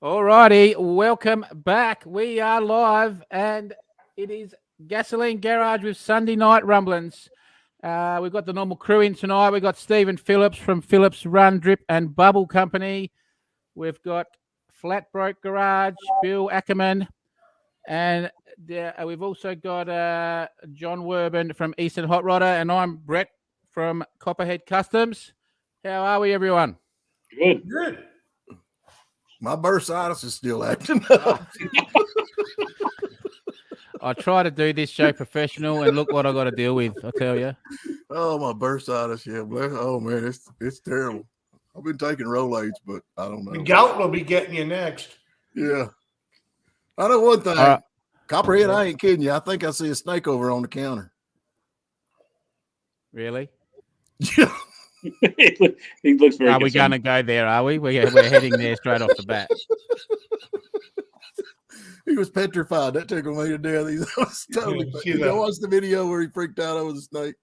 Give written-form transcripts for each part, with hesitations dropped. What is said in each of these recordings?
All righty, welcome back. We are live, and it is Gasoline Garage with Sunday Night Rumblings. We've got the normal crew in tonight. We've got Stephen Phillips from Phillips Run, Drip and Bubble Company. We've got Flatbroke Garage, Bill Ackerman, and we've also got John Wordon from Eastern Hot Rodder, and I'm Brett from Copperhead Kustoms. How are we, everyone? Good. My bursitis is still acting up. I try to do this show professional, and look what I got to deal with. I tell you. Oh, my bursitis, yeah. Oh man, it's terrible. I've been taking Rolaids, but I don't know. The gout will be getting you next. Yeah, I know one thing. Copperhead, I ain't kidding you. I think I see a snake over on the counter. Really? Yeah. He looks very. Are we going to go there? Are we? We're heading there straight off the bat. He was petrified. That tickled me to death. He was totally. You watch the video where he freaked out over the snake.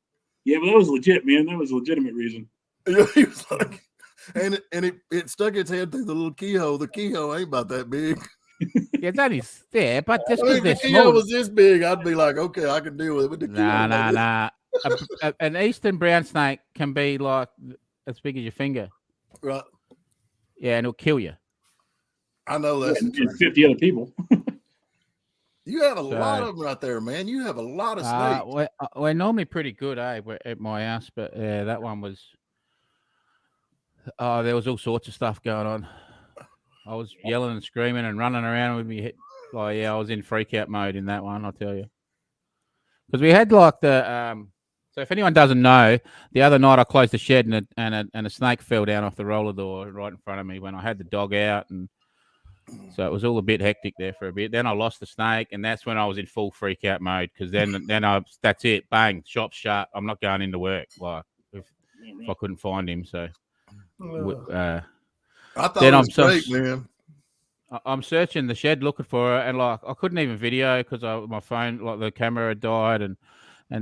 Yeah, but that was legit, man. That was a legitimate reason. Yeah, he was like, and it stuck its head through the little keyhole. The keyhole ain't about that big. Yeah, that is there, but just if the keyhole small. was this big, I'd be like, okay, I can deal with it. But the Nah. An eastern brown snake can be like as big as your finger. Right. Yeah, and it'll kill you. I know that's and 50 other people. You have a lot of them right there, man. You have a lot of snakes. We're normally pretty good, at my house, but yeah, that one was. Oh, there was all sorts of stuff going on. I was yelling and screaming and running around with me. I was in freak out mode in that one. I'll tell you, because we had like the. So if anyone doesn't know, the other night I closed the shed and a snake fell down off the roller door right in front of me when I had the dog out, and so it was all a bit hectic there for a bit. Then I lost the snake, and that's when I was in full freak out mode because then that's it, bang, shop's shut. I'm not going into work if I couldn't find him. So I thought it was great, man. I'm searching the shed looking for it, and like I couldn't even video because my phone, like the camera had died, and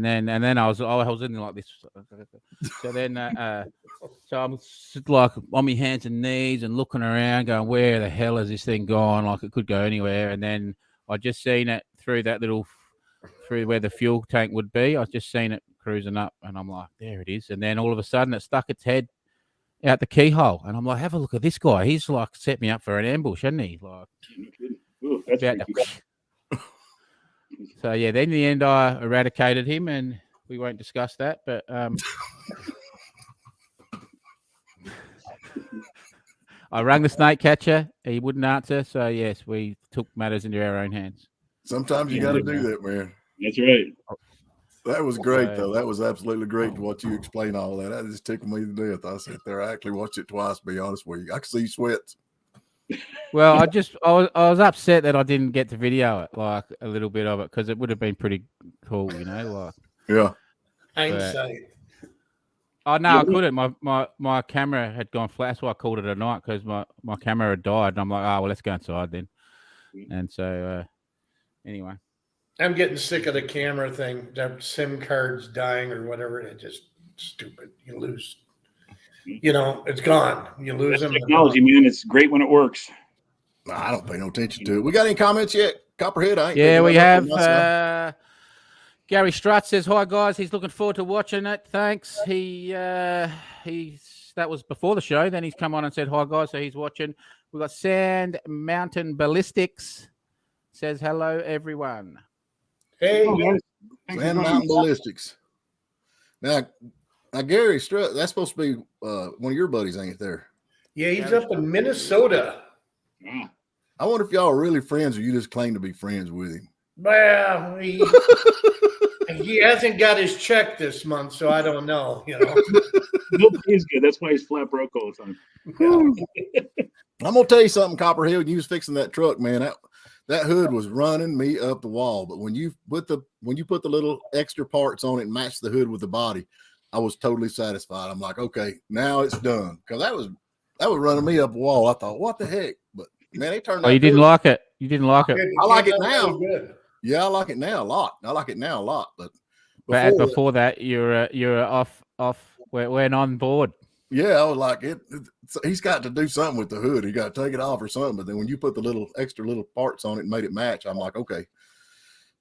then I was in like this. So then, so I'm like on my hands and knees and looking around, going, "Where the hell has this thing gone? Like it could go anywhere." And then I just seen it through where the fuel tank would be. I just seen it cruising up, and I'm like, "There it is." And then all of a sudden, it stuck its head out the keyhole, and I'm like, "Have a look at this guy. He's like set me up for an ambush, hasn't he?" Like, ooh, that's so yeah, then in the end I eradicated him, and we won't discuss that. But I rang the snake catcher; he wouldn't answer. So yes, we took matters into our own hands. Sometimes you got to do that, man. That's right. That was great, though. That was absolutely great to watch you explain all that. That just tickled me to death. I sat there, I actually watched it twice. To be honest with you, I could see sweats. Well, I was upset that I didn't get to video it, like a little bit of it, because it would have been pretty cool, like. Yeah. Hindsight. Oh no, I couldn't. My camera had gone flat. That's why I called it a night because my camera had died, and I'm like, oh well, let's go inside then. And so anyway, I'm getting sick of the camera thing. Their SIM cards dying or whatever. It's just stupid. You lose. It's gone. You lose them. Technology, man. It's great when it works. I don't pay no attention to it. We got any comments yet? Copperhead, yeah, we have. Gary Strutt says, "Hi guys, he's looking forward to watching it. Thanks." That was before the show. Then he's come on and said, "Hi guys," so he's watching. We've got Sand Mountain Ballistics says, "Hello everyone." Hey, Sand Mountain Ballistics. Now, Gary Strutt, that's supposed to be one of your buddies, ain't it? There. Yeah, he's up in Minnesota. Yeah. I wonder if y'all are really friends, or you just claim to be friends with him. Well, he hasn't got his check this month, so I don't know. Nobody is good. That's why he's flat broke all the time. I'm gonna tell you something, Copperhead. When you was fixing that truck, man, that hood was running me up the wall. But when you put the little extra parts on it and matched the hood with the body, I was totally satisfied. I'm like, okay, now it's done. Because that was running me up the wall. I thought, what the heck? But man, they turned out. Oh, you didn't like it. You didn't like it. I like it now. Yeah, I like it now a lot. But before that, you're off. We're on board. Yeah, I was like, he's got to do something with the hood. He got to take it off or something. But then when you put the little extra little parts on it and made it match, I'm like, okay,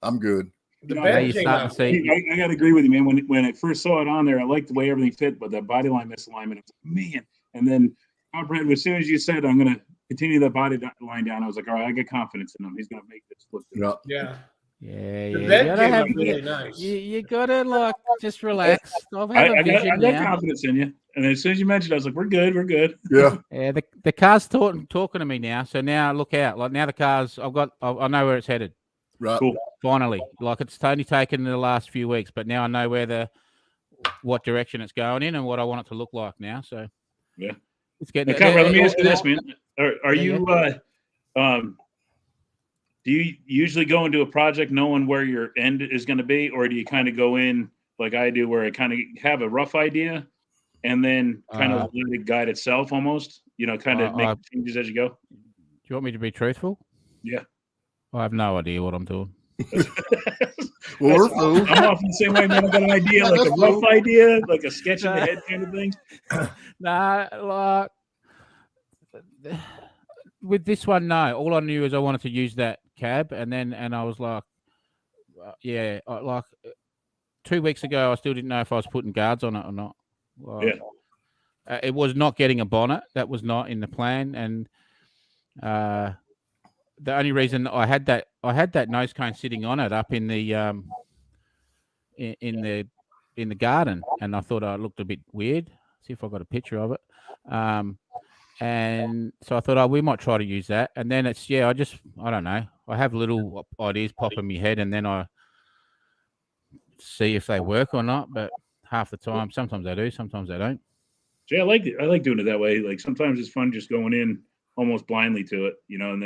I'm good. The You know, bed you came start to out. see. I got to agree with you, man. When I first saw it on there, I liked the way everything fit, but that body line misalignment, it was man. And then Copperhead, as soon as you said, I'm going to continue that body line down, I was like, all right, I get confidence in him. He's going to make this look good. Yeah. Yeah. Yeah, The yeah. bed You gotta came have out really nice. you gotta like just relax. I've had a I vision got now. confidence in you. And as soon as you mentioned it, I was like, we're good. Yeah. Yeah, the car's talking to me now. So now look out. Like now the car's I know where it's headed. Right. Cool. Finally. Like it's only taken the last few weeks, but now I know what direction it's going in and what I want it to look like now. So Yeah. it's getting Now, Copperhead, let me ask you this, man. Are Yeah, you do you usually go into a project knowing where your end is going to be, or do you kind of go in like I do, where I kind of have a rough idea and then kind of let it guide itself almost? You know, kind of make changes as you go. Do you want me to be truthful? Yeah. I have no idea what I'm doing. Well, we're fools. I'm often the same way, man. I got an idea, like a rough idea, like a sketch in the head kind of thing. Nah, like with this one, no. All I knew is I wanted to use that cab, and I was like, like 2 weeks ago, I still didn't know if I was putting guards on it or not. Like, it was not getting a bonnet. That was not in the plan, and the only reason I had that nose cone sitting on it up in the in the garden, and I thought it looked a bit weird. See if I got a picture of it. And so I thought, we might try to use that. And then it's, I don't know. I have little ideas pop in my head, and then I see if they work or not. But half the time, sometimes I do, sometimes I don't. Yeah, I like it. I like doing it that way. Like sometimes it's fun just going in almost blindly to it, you know, and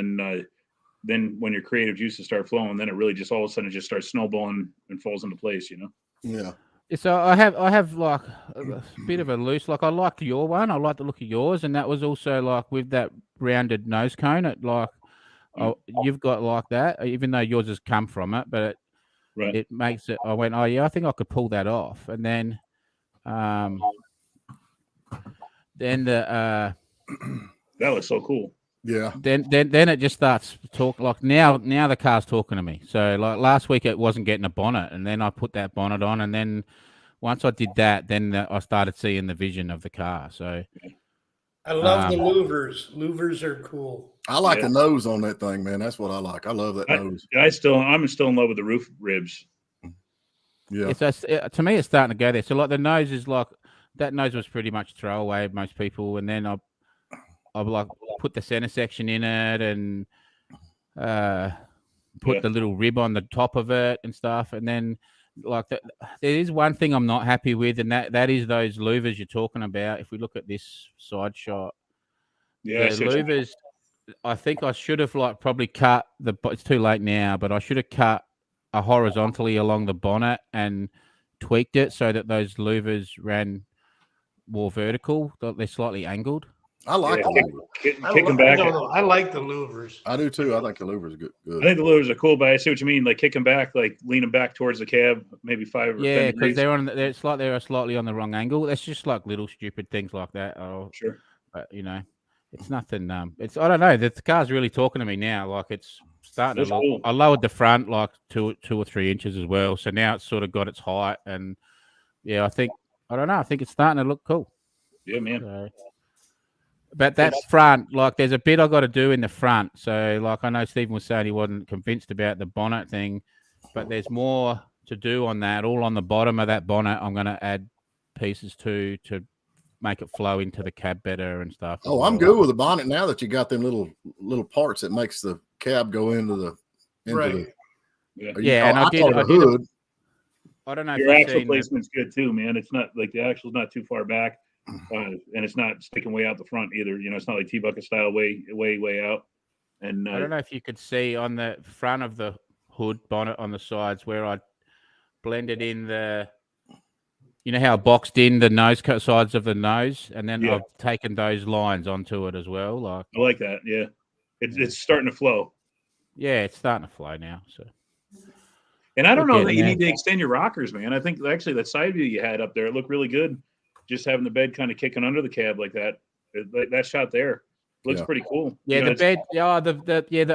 then when your creative juices start flowing, then it really just all of a sudden just starts snowballing and falls into place, you know? Yeah. So I have like a bit of a loose, like I liked your one. I like the look of yours. And that was also like with that rounded nose cone, it like, you've got like that, even though yours has come from it, but it makes it, I went, oh yeah, I think I could pull that off. And then that was so cool. Yeah. Then it just starts to talk. Like now the car's talking to me. So like last week it wasn't getting a bonnet, and then I put that bonnet on, and then once I did that, then I started seeing the vision of the car. So I love the louvers. Louvers are cool. I like the nose on that thing, man. That's what I like. I love that nose. I'm still in love with the roof ribs. Yeah. To me, it's starting to go there. So like the nose is like, that nose was pretty much throwaway most people, and then I've like put the center section in it and put the little rib on the top of it and stuff. And then like there is one thing I'm not happy with, and that is those louvers you're talking about. If we look at this side shot, the louvers, I think I should have like probably cut it's too late now, but I should have cut horizontally along the bonnet and tweaked it so that those louvers ran more vertical. They're slightly angled. I like the louvers. Kick them back. I like the louvers. I do too. I think the louvers are good. I think the louvers are cool, but I see what you mean. Like kick them back, like lean them back towards the cab, maybe 5 or 10 Yeah, degrees. because they're slightly on the wrong angle. That's just like little stupid things like that. Sure. But you know, it's nothing. It's, I don't know. The car's really talking to me now. Like it's starting to look. Cool. I lowered the front like 2 or 3 inches as well, so now it's sort of got its height. And yeah, I don't know. I think it's starting to look cool. Yeah, man. So, but that front, like, there's a bit I got to do in the front. So, like, I know Stephen was saying he wasn't convinced about the bonnet thing, but there's more to do on that. All on the bottom of that bonnet, I'm going to add pieces to make it flow into the cab better and stuff. Oh, I'm good with the bonnet now that you got them little parts that makes the cab go into the Yeah, and I did the hood. I don't know. Your axle placement's good too, man. It's not like the axle's not too far back. And it's not sticking way out the front either. You know, it's not like T-bucket style way out. And I don't know if you could see on the front of the hood bonnet on the sides where I blended in you know how I boxed in the nose sides of the nose, and then I've taken those lines onto it as well. Like I like that. Yeah, it's starting to flow. Yeah, it's starting to flow now. So. And I don't know that you need to extend your rockers, man. I think actually that side view you had up there, it looked really good. just having the bed kind of kicking under the cab like that. That shot there looks pretty cool. Yeah, You know, the bed. Yeah, I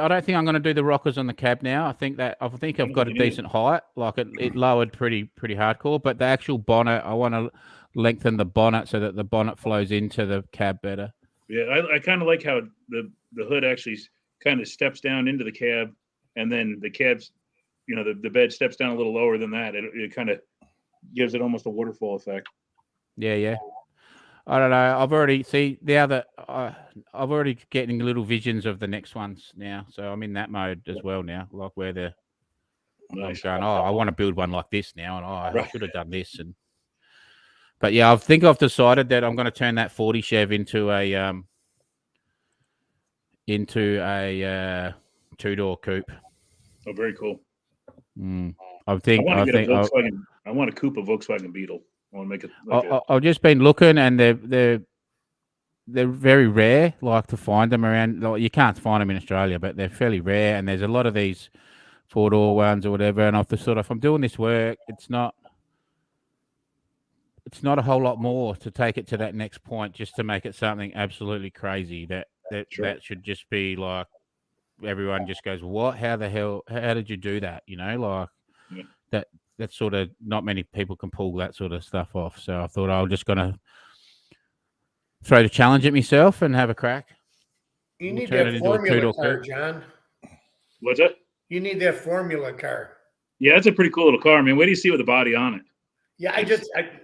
don't think I'm going to do the rockers on the cab now. I think I've got a decent height. Like it lowered pretty hardcore. But the actual bonnet, I want to lengthen the bonnet so that the bonnet flows into the cab better. Yeah, I kind of like how the hood actually kind of steps down into the cab, and then the cab's, you know, the bed steps down a little lower than that. It kind of gives it almost a waterfall effect. Yeah. I don't know. I've already I've already getting little visions of the next ones now. So I'm in that mode as well now. Like where I'm going, I want to build one like this now, and I should have done this. But yeah, I think I've decided that I'm going to turn that 40 Chev into a 2-door coupe. Oh, very cool. I want to coupe a Volkswagen Beetle. I want to make it. I've just been looking, and they're very rare. Like to find them around. Like, you can't find them in Australia, but they're fairly rare. And there's a lot of these 4-door ones or whatever. And I've just if I'm doing this work, it's not a whole lot more to take it to that next point, just to make it something absolutely crazy. That should just be like everyone just goes, "What? How the hell? How did you do that?" You know, like that's sort of not many people can pull that sort of stuff off. So I thought I was just gonna throw the challenge at myself and have a crack. You need that formula car, John. What's that? You need that formula car. Yeah, that's a pretty cool little car. I mean, what do you see with the body on it? Yeah,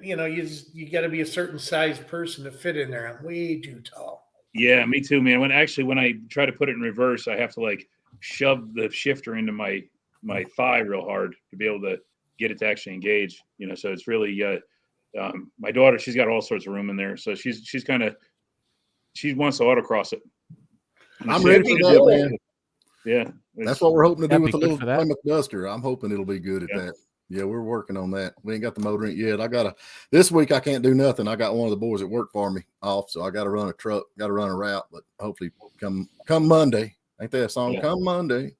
you got to be a certain size person to fit in there. I'm way too tall. Yeah, me too, man. When I try to put it in reverse, I have to like shove the shifter into my thigh real hard to be able to get it to actually engage. You know, so it's really my daughter. She's got all sorts of room in there, so she wants to autocross it. I'm ready for that, man. Yeah, that's what we're hoping to do with the little Plymouth Duster. I'm hoping it'll be good at that. Yeah, we're working on that. We ain't got the motor in it yet. This week I can't do nothing. I got one of the boys that work for me off, so I got to run a truck, got to run a route, but hopefully come Monday. Ain't that a song? Yeah. Come Monday.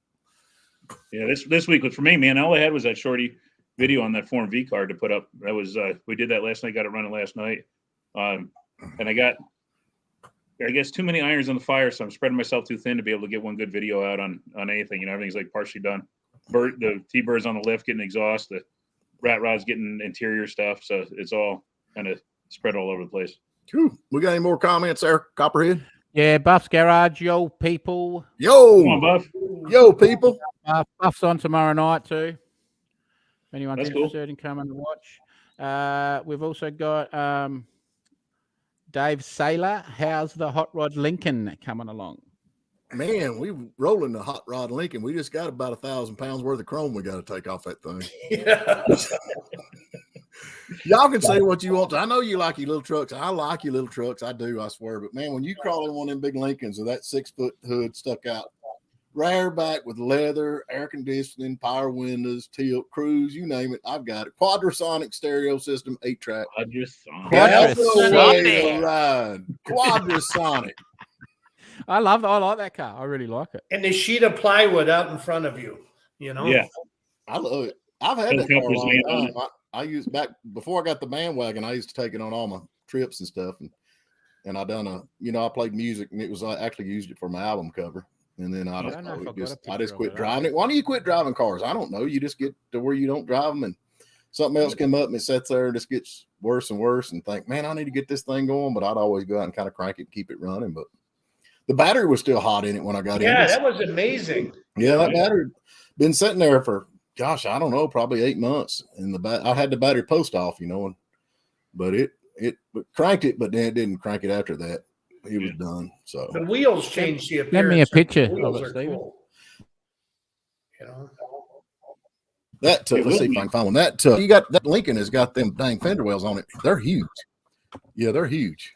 Yeah, this week was for me, man. All I had was that shorty video on that Form V card to put up. That was we did that last night, got it running last night. And I got too many irons on the fire, so I'm spreading myself too thin to be able to get one good video out on anything. You know, everything's like partially done. The T-Bird's on the lift getting exhaust, the rat rod's getting interior stuff, so it's all kind of spread all over the place. Cool. We got any more comments there, Copperhead? Yeah, Buff's Garage, yo people. Yo, come on, Buff. Yo people. Buff's on tomorrow night too. If anyone's That's interested in coming to watch. We've also got Dave Saylor. How's the Hot Rod Lincoln coming along? Man, we rolling the Hot Rod Lincoln. We just got about 1,000 pounds worth of chrome we got to take off that thing. Yeah. Y'all can say what you want to. I know you like your little trucks. I like your little trucks. I do, I swear. But man, when you crawl in one of them big Lincolns with that 6-foot hood stuck out, rear back with leather, air conditioning, power windows, tilt, cruise, you name it, I've got it. Quadrasonic stereo system, 8-track. Quadrasonic. I like that car. I really like it. And the sheet of plywood out in front of you, you know? Yeah. I love it. I've had that car a long time. I used back before I got the bandwagon, I used to take it on all my trips and stuff. And I done I played music, and I actually used it for my album cover. And then I just quit driving it. Why do you quit driving cars? I don't know. You just get to where you don't drive them, and something else come up and it sits there and just gets worse and worse, and think, man, I need to get this thing going. But I'd always go out and kind of crank it and keep it running. But the battery was still hot in it when I got in. Yeah, that was amazing. Yeah, that battery been sitting there for, gosh, I don't know, probably 8 months. And I had the battery post off, but it cranked it, but then it didn't crank it after that. It was done. So the wheels changed the appearance. Send me a picture of it, Stephen. cool. That took. Let's see if I can find one. That took. You got that Lincoln has got them dang fender wells on it. They're huge. Yeah, they're huge.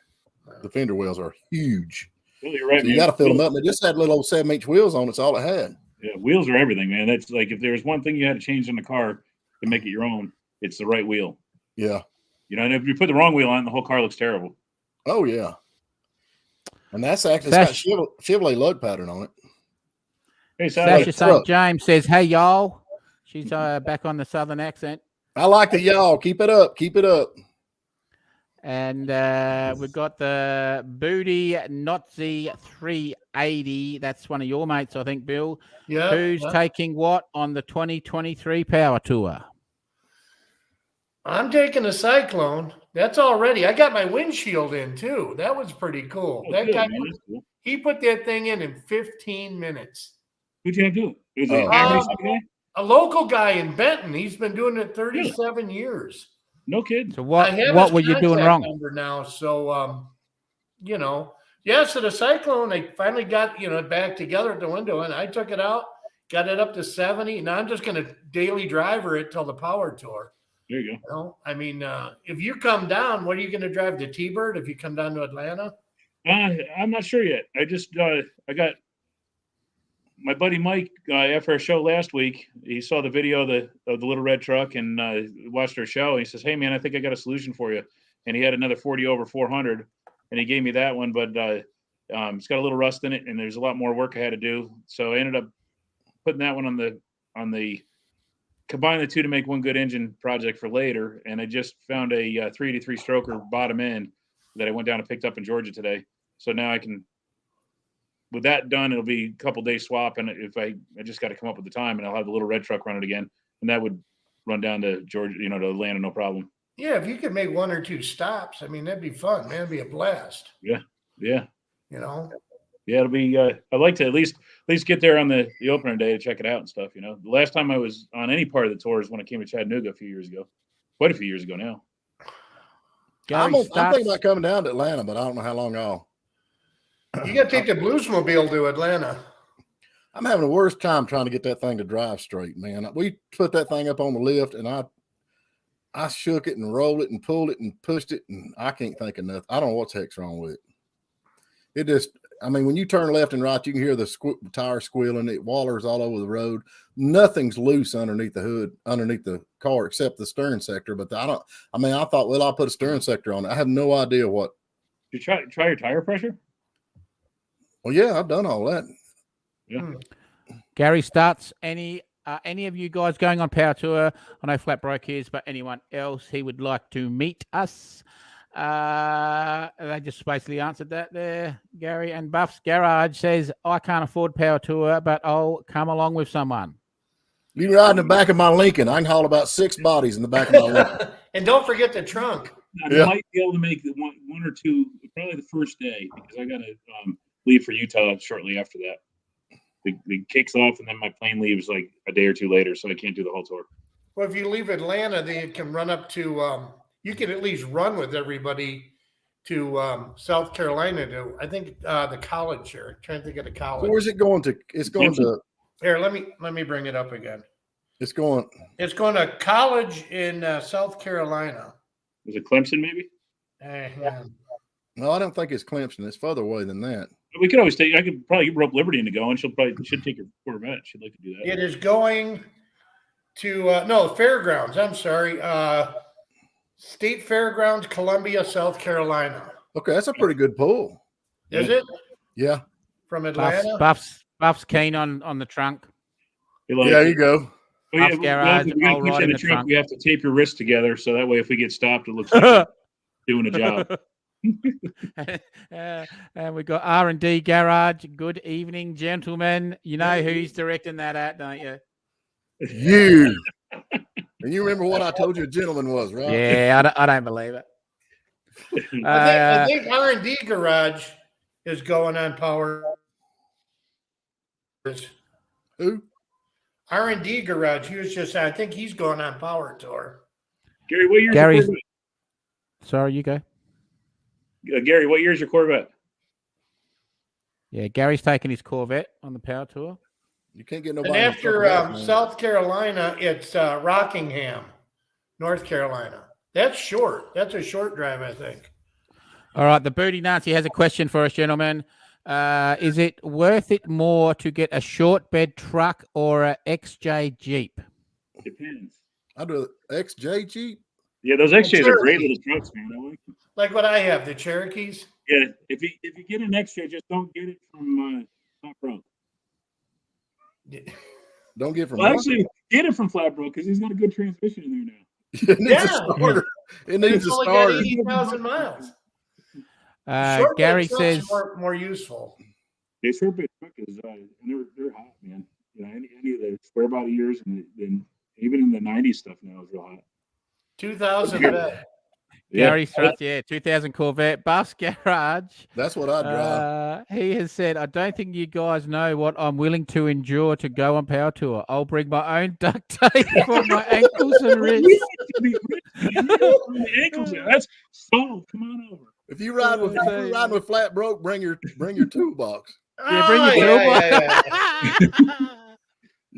The fender wells are huge. Well, you're right, so you got to fill them up. They just had little old 7-inch wheels on. It's all it had. Yeah, wheels are everything, man. That's like if there's one thing you had to change in the car to make it your own, it's the right wheel. Yeah. And if you put the wrong wheel on, the whole car looks terrible. Oh yeah. And that's actually got Chevrolet lug pattern on it. Hey, Sasha St. James says, "Hey y'all." She's back on the Southern accent. I like the y'all. Keep it up. Keep it up. And we've got the Booty Nazi 380. That's one of your mates, I think, Bill. Yeah. Who's taking what on the 2023 Power Tour? I'm taking a Cyclone. That's already. I got my windshield in too. That was pretty cool. Oh, That good, guy, man. That's cool. he put that thing in 15 minutes. Who'd you have do it? Is it Oh. iRacing guy? A local guy in Benton. He's been doing it 37 years. No kidding. So I have what his were you doing contact wrong? number now, so you know, yeah. So the Cyclone, I finally got back together at the window, and I took it out, got it up to 70. Now I'm just going to daily driver it till the Power Tour. There you go. You know, I mean, if you come down, what are you going to drive to T-Bird if you come down to Atlanta? I'm not sure yet. I just I got my buddy Mike after our show last week. He saw the video of the little red truck and watched our show. He says, "Hey man, I think I got a solution for you." And he had another 40 over 400, and he gave me that one, but it's got a little rust in it, and there's a lot more work I had to do. So I ended up putting that one on the combine the two to make one good engine project for later. And I just found a 383 stroker bottom end that I went down and picked up in Georgia today. So now I can, with that done, it'll be a couple days swap. And if I just got to come up with the time, and I'll have the little red truck run it again. And that would run down to Georgia, to Atlanta, no problem. Yeah, if you could make 1 or 2 stops, I mean, that'd be fun, man. It'd be a blast. Yeah. You Yeah, know? it'll be. I'd like to at least get there on the opener day to check it out and stuff. The last time I was on any part of the tour is when I came to Chattanooga a few years ago, quite a few years ago now. I'm thinking about coming down to Atlanta, but I don't know how long I'll. You got to take the Bluesmobile to Atlanta. I'm having the worst time trying to get that thing to drive straight, man. We put that thing up on the lift, and I shook it and rolled it and pulled it and pushed it, and I can't think of nothing. I don't know what the heck's wrong with it. It just, I mean, when you turn left and right, you can hear the tire squealing. It wallers all over the road. Nothing's loose underneath the hood, underneath the car, except the stern sector. But I thought, well, I'll put a stern sector on it. I have no idea what. Did you try your tire pressure? Well, yeah, I've done all that. Yeah. Gary Stutz, any of you guys going on Power Tour? I know Flat Broke is, but anyone else he would like to meet us? They just basically answered that there, Gary. And Buff's Garage says, I can't afford Power Tour, but I'll come along with someone. You can ride in the back of my Lincoln. I can haul about 6 bodies in the back of my Lincoln. And don't forget the trunk. I might be able to make one or two, probably the first day, because I got to leave for Utah shortly after that. The kicks off, and then my plane leaves like a day or two later, so I can't do the whole tour. Well, if you leave Atlanta, then you can run up to, you can at least run with everybody to South Carolina to, I think, the college here. I'm trying to think of the college. Where's it going to? It's going to. Here, let me bring it up again. It's going to college in South Carolina. Was it Clemson, maybe? No, I don't think it's Clemson. It's further away than that. We could always I could probably rope Liberty into going. Should take your Corvette. She'd like to do that. It is going to Fairgrounds. I'm sorry, State Fairgrounds, Columbia, South Carolina. Okay, that's a pretty good pull. Is it? Yeah. From Atlanta. Buff's keen on the trunk. Yeah, you go. Well, Garage, I'll put you in the trunk. We have to tape your wrists together, so that way, if we get stopped, it looks like we're doing a job. And we got R&D Garage. Good evening, gentlemen. You know who he's directing that at, don't you? You. And you remember what I told you a gentleman was, right? Yeah, I don't believe it. I think R&D Garage is going on Power. Who? R&D Garage. He was just. I think he's going on Power Tour. Gary, what year's Gary's. your Corvette? Sorry, you go. Gary, what year's your Corvette? Yeah, Gary's taking his Corvette on the Power Tour. You can't get nobody. And after South Carolina, it's Rockingham, North Carolina. That's short. That's a short drive, I think. All right, the Booty Nancy has a question for us, gentlemen. Is it worth it more to get a short bed truck or a XJ Jeep? Depends. I do XJ Jeep. Yeah, those XJs are great little trucks, man. I like them. Like what I have, the Cherokees. Yeah, if you get an XJ, just don't get it from Flat Broke. Don't get from. Well, actually, get it from Flat Broke because he's got a good transmission in there now. It needs a starter. It needs It's a only got starter. 80,000 miles. Short bed Gary trucks says, are more useful. They short bed truck is and they're hot, man. You know, any of the square body years and even in the '90s stuff now is real hot. 2,000 bed. Gary Strutt, 2000 Corvette, Buff's Garage. That's what I drive. He has said, I don't think you guys know what I'm willing to endure to go on Power Tour. I'll bring my own duct tape for my ankles and wrists. That's so. Come on over. If you ride with flat broke, bring your toolbox. Yeah, bring your toolbox. Yeah,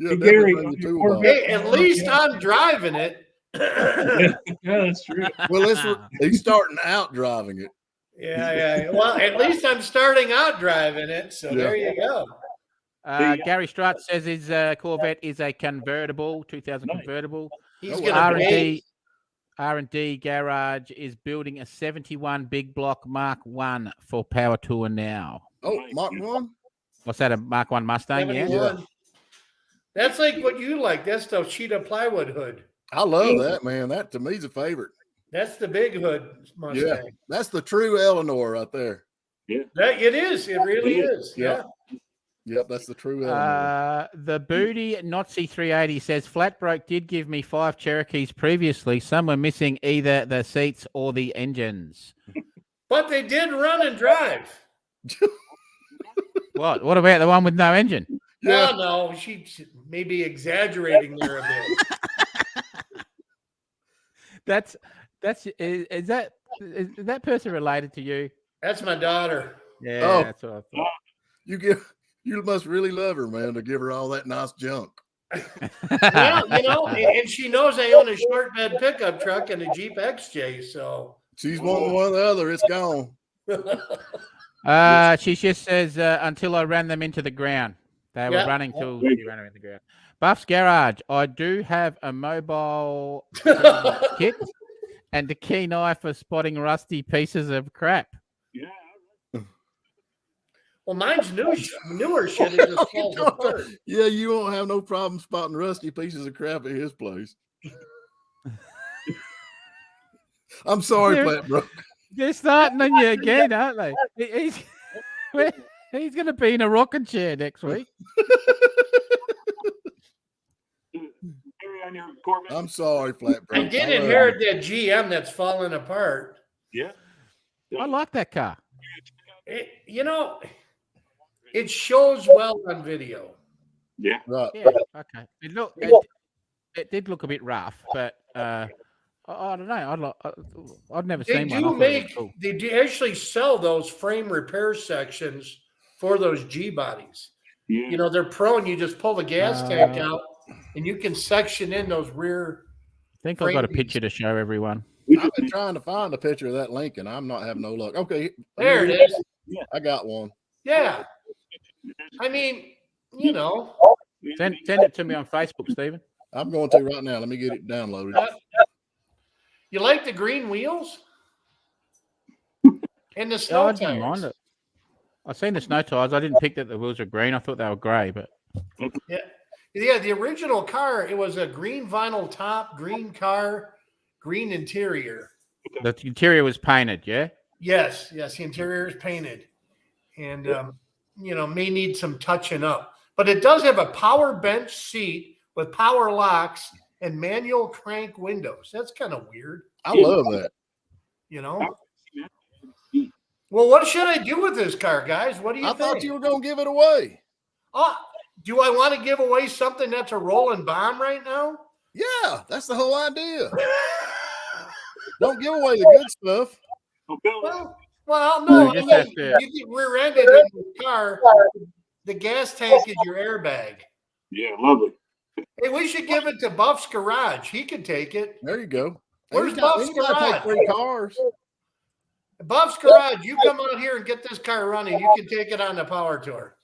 Hey, definitely Gary, bring your toolbox. Hey, at least I'm driving it. Yeah, that's true. Well, he's starting out driving it. Yeah. Well, at least I'm starting out driving it. So there you go. Gary Strutt says his Corvette is a convertible, 2000 convertible. He's gonna pay. R&D Garage is building a 71 big block Mark 1 for Power Tour now. Oh, Mark 1? What's that, a Mark 1 Mustang? 71. Yeah. That's like what you like. That's the sheet of plywood hood. I love that, man. That to me is a favorite. That's the big hood Mustang. Yeah, that's the true Eleanor right there. Yeah, It is. It really is. Yeah. Yep, that's the true Eleanor. The Booty Nazi 380 says Flatbroke did give me 5 Cherokees previously. Some were missing either the seats or the engines. But they did run and drive. What? What about the one with no engine? Yeah. No, she may be exaggerating there a bit. Is that person related to you? That's my daughter. Yeah, that's what I thought. You must really love her, man, to give her all that nice junk. Well, and she knows I own a short bed pickup truck and a Jeep XJ, so She's wanting one or the other. It's gone. She just says until I ran them into the ground. They were running till she ran them into the ground. Buff's Garage. I do have a mobile kit and a keen eye for spotting rusty pieces of crap. yeah. well, mine's newer shit. It just falls apart. Yeah, you won't have no problem spotting rusty pieces of crap at his place. I'm sorry, Flatbrook. They're starting on you again, aren't they? He's going to be in a rocking chair next week. On your Corvette. I'm sorry, Flatbrook. I did inherit that GM that's falling apart. Yeah. I like that car. It shows well on video. Yeah. Right. Yeah, okay. It did look a bit rough, but I don't know. I'd never seen one. They do actually sell those frame repair sections for those G bodies. Yeah. They're prone. You just pull the gas tank out, and you can section in those rear. I think I've got a picture to show everyone. I've been trying to find a picture of that Lincoln. I'm not having no luck. Okay. There it is. Yeah. I got one. Yeah. I mean, Send it to me on Facebook, Stephen. I'm going to right now. Let me get it downloaded. You like the green wheels? And the snow I didn't mind it. I seen the snow tires. I didn't pick that the wheels were green. I thought they were grey, but Yeah, the original car, it was a green vinyl top, green car, green interior. the interior was painted, yeah? Yes, the interior is painted. And, may need some touching up. But it does have a power bench seat with power locks and manual crank windows. That's kind of weird. I love that. Well, what should I do with this car, guys? What do you think? I thought you were going to give it away. Do I want to give away something that's a rolling bomb right now? Yeah, that's the whole idea. Don't give away the good stuff. Well, no. You get rear-ended in the car. The gas tank is your airbag. Yeah, lovely. Hey, we should give it to Buff's Garage. He can take it. There you go. Where's Buff's Garage? Take 3 cars. Buff's Garage, you come out here and get this car running. You can take it on the power tour.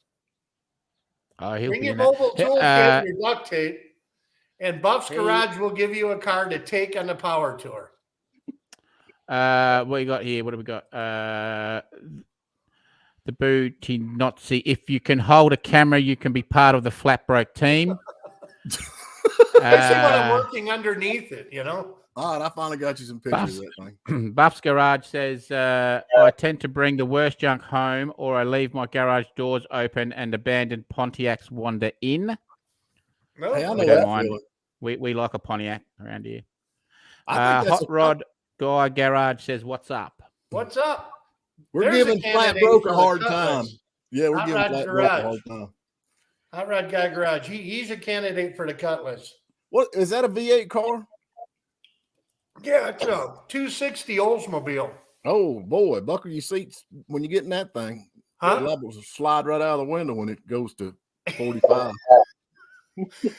Bring your mobile toolkit and your duct tape, and Buff's Garage will give you a car to take on the power tour. What you got here? What have we got? The Booty Nazi. If you can hold a camera, you can be part of the Flatbroke team. I see what I'm working underneath it, All right, I finally got you some pictures of that thing. Buff's Garage says, I tend to bring the worst junk home, or I leave my garage doors open and abandoned Pontiacs wander in. No, Hey, I know We don't that mind. feeling. We like a Pontiac around here. I think that's Hot Rod Guy Garage says, what's up? what's up? we're There's a giving Flat candidate Broke for a the hard Cutlass. time. Yeah, we're Hot giving Rod Flat Broke a Garage. hard time. Hot Rod Guy Garage. He's a candidate for the Cutlass. What is that? A V8 car? Yeah, it's a 260 Oldsmobile. Oh boy, buckle your seats when you get in that thing. Huh? The levels will slide right out of the window when it goes to 45.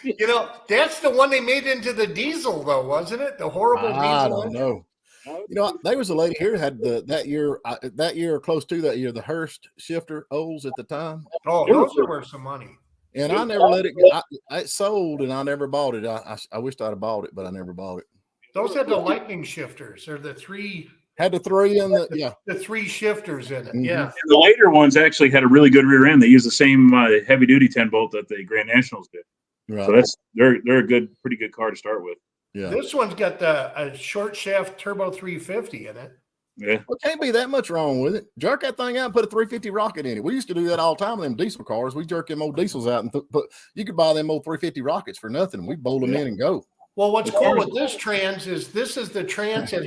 You know, that's the one they made into the diesel, though, wasn't it? The horrible I diesel. don't know. You know, there was a lady here had that year or close to that year, the Hearst shifter Olds at the time. Oh, those are worth some money. And I never let it go. It sold and I never bought it. I wished I'd have bought it, but I never bought it. Those had the lightning shifters. They're the three Had the three in the three shifters in it. Mhm. Yeah. And the later ones actually had a really good rear end. They used the same heavy duty 10 bolt that the Grand Nationals did. right. So they're a pretty good car to start with. Yeah. This one's got a short shaft turbo 350 in it. Yeah. Well, can't be that much wrong with it. Jerk that thing out and put a 350 rocket in it. We used to do that all the time with them diesel cars. We jerk them old diesels out and put you could buy them old 350 rockets for nothing. We bolt them in and go. Well, what's cool with this trans is this is the trans that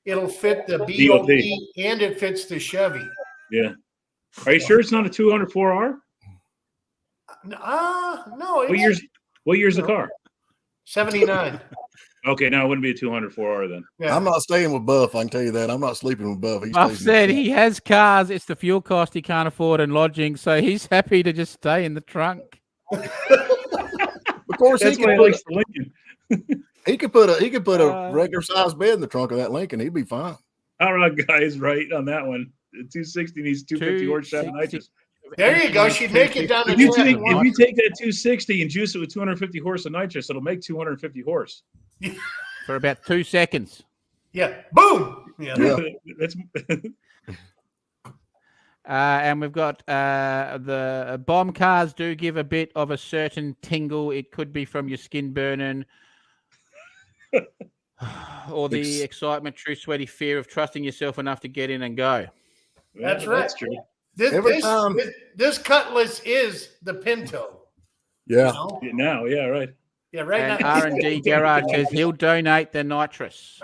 it'll fit the BOP and it fits the Chevy. Yeah. Are you sure it's not a 204R? No. What year's the car? 79. Okay, no, it wouldn't be a 204R then. Yeah. I'm not staying with Buff. I can tell you that. I'm not sleeping with Buff. Buff said he has cars. It's the fuel cost he can't afford and lodging. So he's happy to just stay in the trunk. Of course, That's why he likes the Lincoln. he could put a regular sized bed in the trunk of that Lincoln. He'd be fine. Hot Rod Guy is right on that one. The 260 needs 250 horsepower nitrous. There you go. She'd make it down to If you 20. take that 260 and juice it with 250 horse of nitrous, it'll make 250 horse. For about 2 seconds. Yeah. Boom. Yeah. That's And we've got the bomb cars do give a bit of a certain tingle. It could be from your skin burning or the excitement, true sweaty fear of trusting yourself enough to get in and go. That's right. That's true. This Cutlass is the Pinto. Yeah. You know? Now, yeah, right. Yeah, right And now. R&D Garage says he'll donate the nitrous.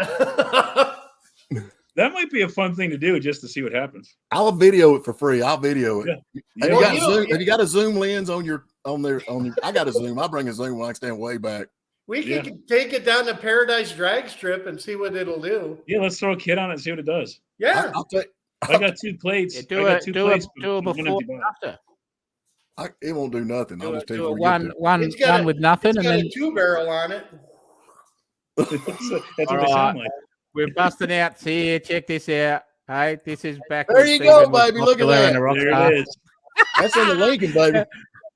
That might be a fun thing to do just to see what happens. I'll video it for free. I'll video it. Yeah. Have you got a zoom lens on your? I got a zoom. I bring a zoom when I stand way back. We can take it down to Paradise Drag Strip and see what it'll do. Yeah, let's throw a kit on it and see what it does. Yeah. I'll take. I got 2 plates. Yeah, do it before and after. It won't do nothing. I'll just take One It's with nothing, It's and got then a 2-barrel on it. That's what they All sound like. we're busting out here. Check this out. Hey, this is back. There when you Stephen go, was baby. Look at popular that. in the rock There star. it is. That's in the Lincoln, baby.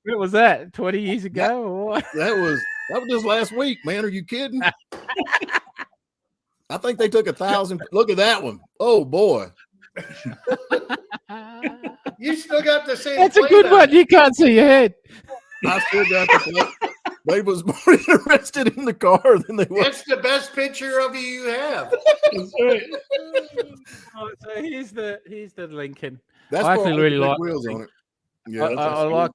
What was that? 20 years ago? Or what? That was just last week, man. Are you kidding? I think they took 1,000. Look at that one. Oh boy. You still got the same. That's a plate good on one. it. You can't see your head. I still got the plate. They was more interested in the car than they were. That's the best picture of you have. That's right. Oh, so here's the Lincoln. That's I actually probably really the big like wheels the on it. Yeah, I like.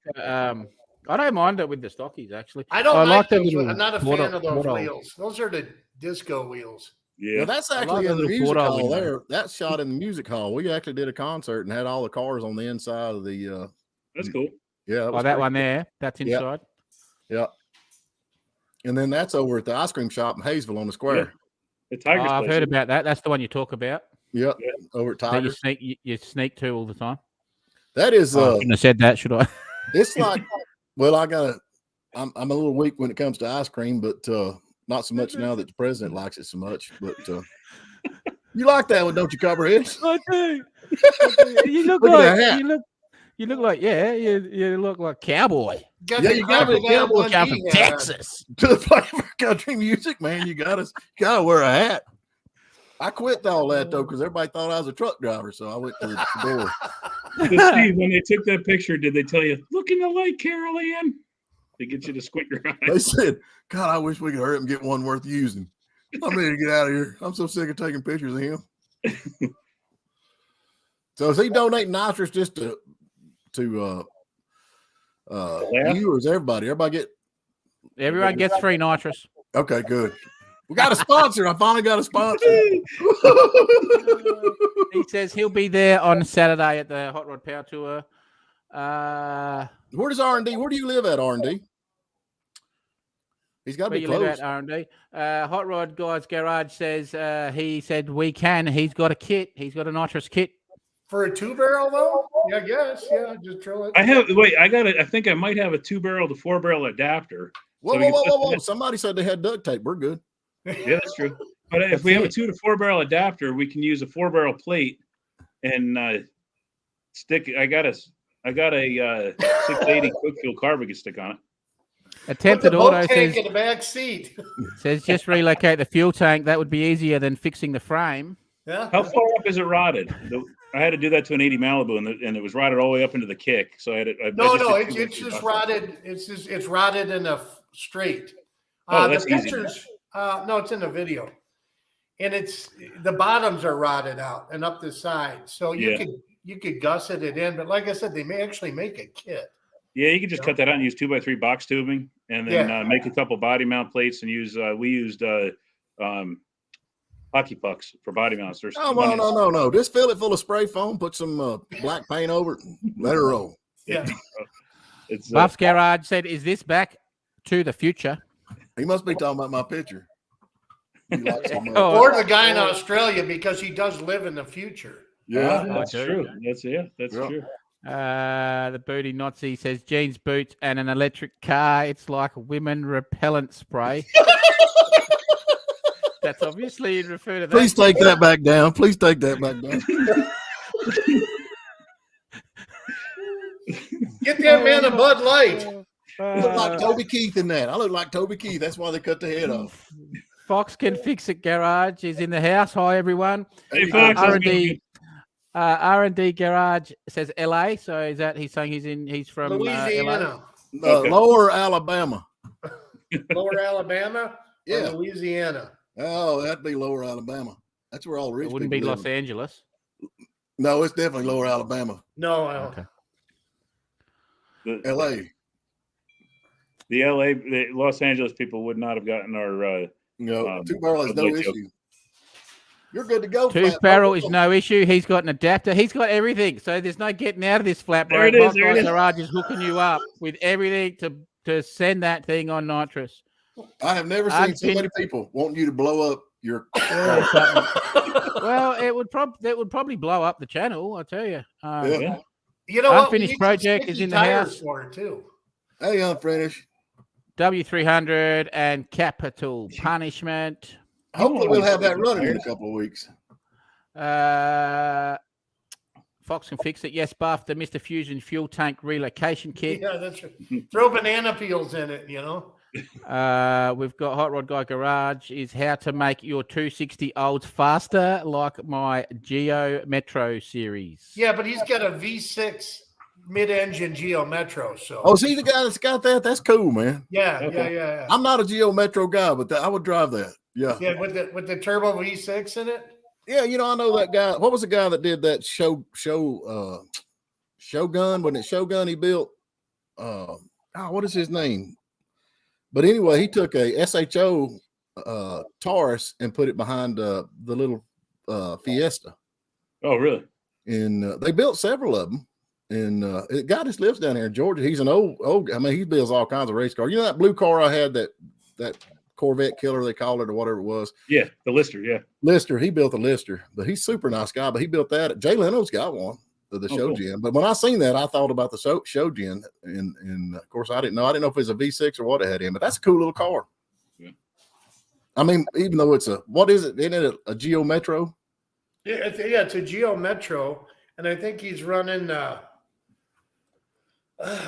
I don't mind it with the stockies actually. I don't I like the those. little I'm not a quarter- fan of those quarter- wheels. Those are the disco wheels. Yeah, Yeah. that's I like actually the in the little music Ford hall window. there. That's shot in the music hall. We actually did a concert and had all the cars on the inside of the. That's cool. Yeah, Oh, that one there. That's Yeah. inside. Yeah, and then that's over at the ice cream shop in Hayesville on the square. The Tigers. I've place. heard about that. That's the one you talk about. Yep, over at That you Tigers. sneak to all the time. That is. I shouldn't have said that, should I? It's like. Well, I'm a little weak when it comes to ice cream, but not so much now that the president likes it so much. But you like that one, don't you, Copperhead? I do. You look Look at like that hat. you look like you look like cowboy. Got Yeah, the you gotta crack be of that careful one Come D from hat on. Texas. To the play for country music, man, you gotta wear a hat. I quit all that though because everybody thought I was a truck driver, so I went to the door. But Steve, when they took that picture, did they tell you, looking alike Carol Ann? They get you to squint your They eyes. said, "God, I wish we could hurry up and get one worth using." I'm ready to get out of here. I'm so sick of taking pictures of him. So is he donating nitrous just to you, or is everybody? Everyone gets free nitrous. Okay, good. We got a sponsor. I finally got a sponsor. He says he'll be there on Saturday at the Hot Rod Power Tour. Where does R&D? Where do you live at, R&D? He's got to Where be you close. live at, R&D. Hot Rod Guy's Garage says he said we can. He's got a kit. He's got a nitrous kit. For a 2-barrel though? Yeah, I guess. Yeah, just drill it. I think I might have a 2-barrel to 4-barrel adapter. Whoa. Somebody said they had duct tape. We're good. Yeah, that's true. But if we have a 2 to 4-barrel adapter, we can use a 4-barrel plate and stick. I got a 680 quick fuel carb we can stick on it. Attempted auto says in the back seat. Says just relocate the fuel tank. That would be easier than fixing the frame. Yeah. How far up is it rotted? I had to do that to an 80 Malibu, and it was rotted all the way up into the kick. So I had to. It's just rotted. It's rotted in a straight. That's the pictures. No, it's in the video, and it's the bottoms are rotted out and up the side. So you could gusset it in, but like I said, they may actually make a kit. Yeah, you can just cut that out and use 2x3 box tubing, and then make a couple body mount plates and use. We used hockey pucks for body mounts. No. Just fill it full of spray foam. Put some black paint over it. Let it roll. Yeah. Buff's Garage said, "Is this back to the future?" He must be talking about my picture. Or the guy in Australia, because he does live in the future. Yeah, that's true. That's true. The booty Nazi says jeans, boots, and an electric car. It's like women repellent spray. That's obviously in refer to that. Please take that back down. Please take that back down. Get that man a Bud Light. You look like Toby Keith in that. I look like Toby Keith. That's why they cut the head off. Fox Can Fix It Garage is in the house. Hi, everyone. Hey, Fox. R&D Garage says LA. So is that he's saying he's from Louisiana. Lower Alabama. Lower Alabama? Yeah. Louisiana. Oh, that'd be Lower Alabama. That's where all rich It wouldn't people be live. Los Angeles. No, it's definitely Lower Alabama. No. Okay. LA. The Los Angeles people would not have gotten our 2-barrel is no issue. You're good to go. 2-barrel is no issue. He's got an adapter. He's got everything. So there's no getting out of this flat. There it is. Garage is hooking you up with everything to send that thing on nitrous. I have never seen so many people wanting you to blow up your. Well, it would probably blow up the channel. I tell you. You know what? Unfinished project is in the house for it too. Hey, unfinished. W300 and Capital Punishment. Hopefully, we'll have that running in a couple of weeks. Fox Can Fix It. Yes, Buff. The Mr. Fusion fuel tank relocation kit. Yeah, that's right. Throw banana peels in it, you know. We've got Hot Rod Guy Garage is how to make your 260 olds faster, like my Geo Metro series. Yeah, but he's got a V6 mid-engine Geo Metro. So. Oh, see the guy that's got that? That's cool, man. Yeah. I'm not a Geo Metro guy, but I would drive that. Yeah. Yeah, with the turbo V6 in it. Yeah, I know that guy. What was the guy that did that Shogun? Wasn't it Shogun he built? What is his name? But anyway, he took a SHO Taurus and put it behind the little Fiesta. Oh, really? And they built several of them. And the guy just lives down here in Georgia. He's an old. I mean, he builds all kinds of race cars. You know that blue car I had, that Corvette killer they called it or whatever it was. Yeah, the Lister. Yeah, Lister. He built a Lister, but he's a super nice guy. But he built that. Jay Leno's got one. The show gen. But when I seen that, I thought about the show gen, and of course I didn't know if it was a V6 or what it had in, but that's a cool little car. Yeah. I mean, even though it's what is it? Isn't it a Geo Metro? Yeah, it's a Geo Metro, and I think he's running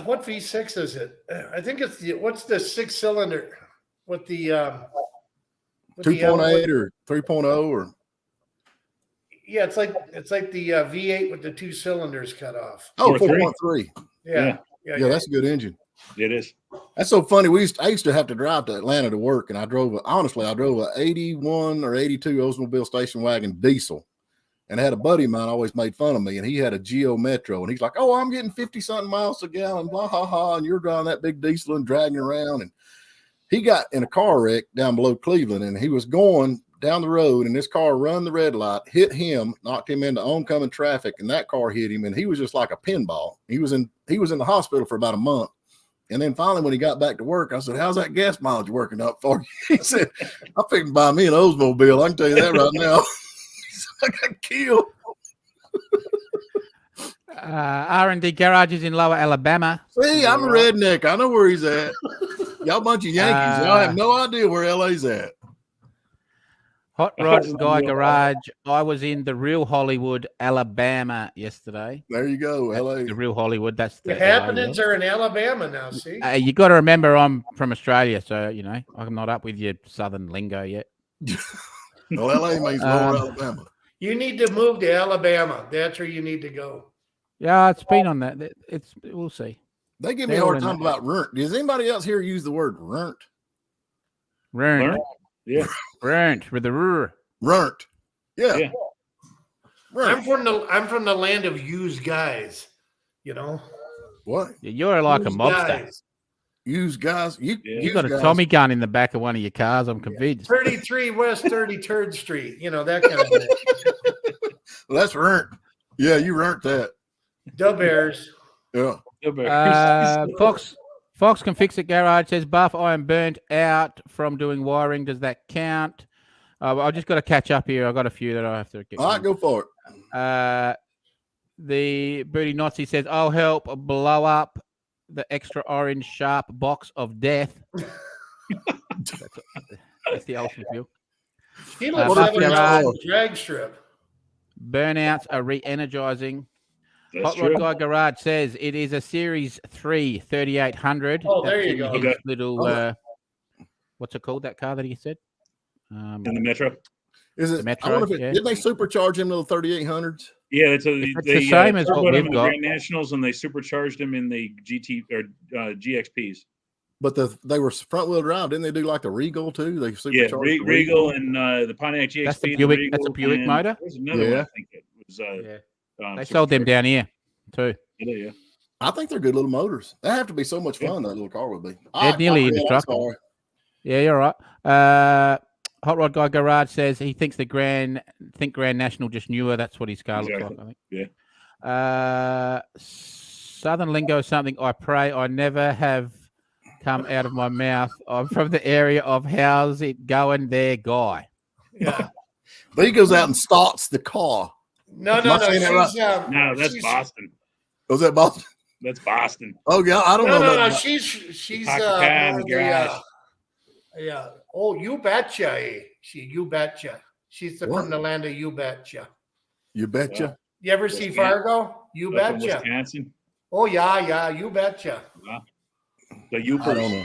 what V6 is it? I think it's what's the 6-cylinder with the 2.8 or 3.0 or. Yeah, it's like the V8 with the 2 cylinders cut off. Oh, 4.3. Yeah, that's a good engine. It is. That's so funny. I used to have to drive to Atlanta to work, and I drove a 81 or 82 Oldsmobile station wagon diesel. And I had a buddy of mine always made fun of me, and he had a Geo Metro, and he's like, "Oh, I'm getting 50-something miles a gallon, blah ha ha," and you're driving that big diesel and dragging around. And he got in a car wreck down below Cleveland, and he was going down the road, and this car run the red light, hit him, knocked him into oncoming traffic, and that car hit him, and he was just like a pinball. He was in the hospital for about a month. And then finally, when he got back to work, I said, "How's that gas mileage working up for you?" He said, "I'm fixing to buy me an Oldsmobile. I can tell you that right now." I got killed. R&D Garage is in Lower Alabama. See, I'm a redneck. I know where he's at. Y'all bunch of Yankees. Y'all have no idea where LA's at. Hot Rod Guy Garage. I was in the real Hollywood, Alabama yesterday. There you go, LA. The real Hollywood. That's The the happenings are in Alabama now. See, you got to remember, I'm from Australia, so I'm not up with your southern lingo yet. Well, LA means Lower Alabama. you need to move to Alabama. That's where you need to go. Yeah, it's been on that. We'll see. They give me a hard time about runt. Does anybody else here use the word runt? Runt. Yeah. Runt with the rur. Runt. Yeah. Yeah. Runt. I'm from the land of used guys. What? Yeah, you're like Used a mobster. guys. Use guys. You use got a guys. Tommy gun in the back of one of your cars. I'm convinced. 33 West 33rd Street. That kind of thing. Well, that's runt. Yeah, you runt that. The Bears. Yeah. Fox can fix it. Garage says, "Buff, I am burnt out from doing wiring. Does that count?" I just got to catch up here. I got a few that I have to get. All right, go for it. The Booty Nazi says, "I'll help blow up the extra orange sharp box of death." That's the ultimate feel. He lives Buff over Garage. the drag strip. Burnouts are re-energizing. That's Hot Rod true. Guy Garage says it is a Series 3 3800. Oh, there That's you in go. his Okay. Little, what's it called? That car that he said? In the Metro. Is it? Metro, I wonder if yeah. did they supercharge him to the 3800s? Yeah, it's the same as what turboed him we've in got. Grand Nationals, and they supercharged him in the GT or GXPs. But they were front wheel drive. Didn't they do like the Regal too? They Yeah, supercharged the Regal and the Pontiac GXP. That's the the Buick- Regal, that's a Buick and motor? There's another one. I think it was. They sold them down here too. Yeah. I think they're good little motors. That have to be so much fun. That little car would be. They're nearly in the I'm truck. sorry. Yeah, you're right. Hot Rod Guy Garage says he thinks Grand National just newer. That's what his car looks Exactly. like, I think. Yeah. Southern lingo is something I pray I never have come out of my mouth. I'm from the area of how's it going there, guy. Yeah. But he goes out and starts the car. No. Am I saying that She's, No, that's she's- Boston. Was that Boston? That's Boston. Oh yeah, I don't know. No. nothing She's Pocket car in more the the, garage. yeah. Oh, you betcha. You betcha. She's What? from the land of you betcha. You betcha. You ever see Wisconsin. Fargo? You Up in betcha. Wisconsin. Oh yeah. You betcha. The I Upers. don't know.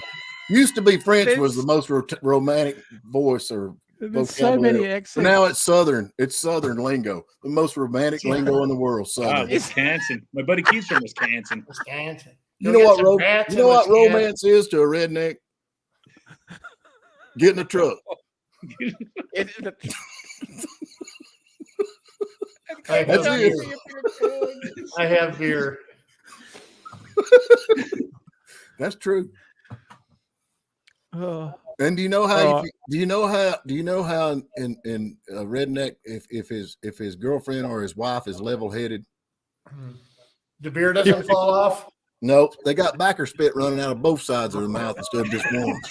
Used to be French was the most romantic voice or There's so many vocabulary. accents. So now it's Southern. It's Southern lingo, the most romantic lingo in the world. Wow, Southern. Wisconsin. My buddy Keith's from Wisconsin. Wisconsin. You Go know get what? some rats in Wisconsin. Romance is to a redneck? Get in a truck. I have That's beer. it. I have beer. That's true. Oh. And do you know how? Do you know how in a redneck if his girlfriend or his wife is level headed? The beer doesn't fall off. No, they got backer spit running out of both sides of their mouth instead of just one.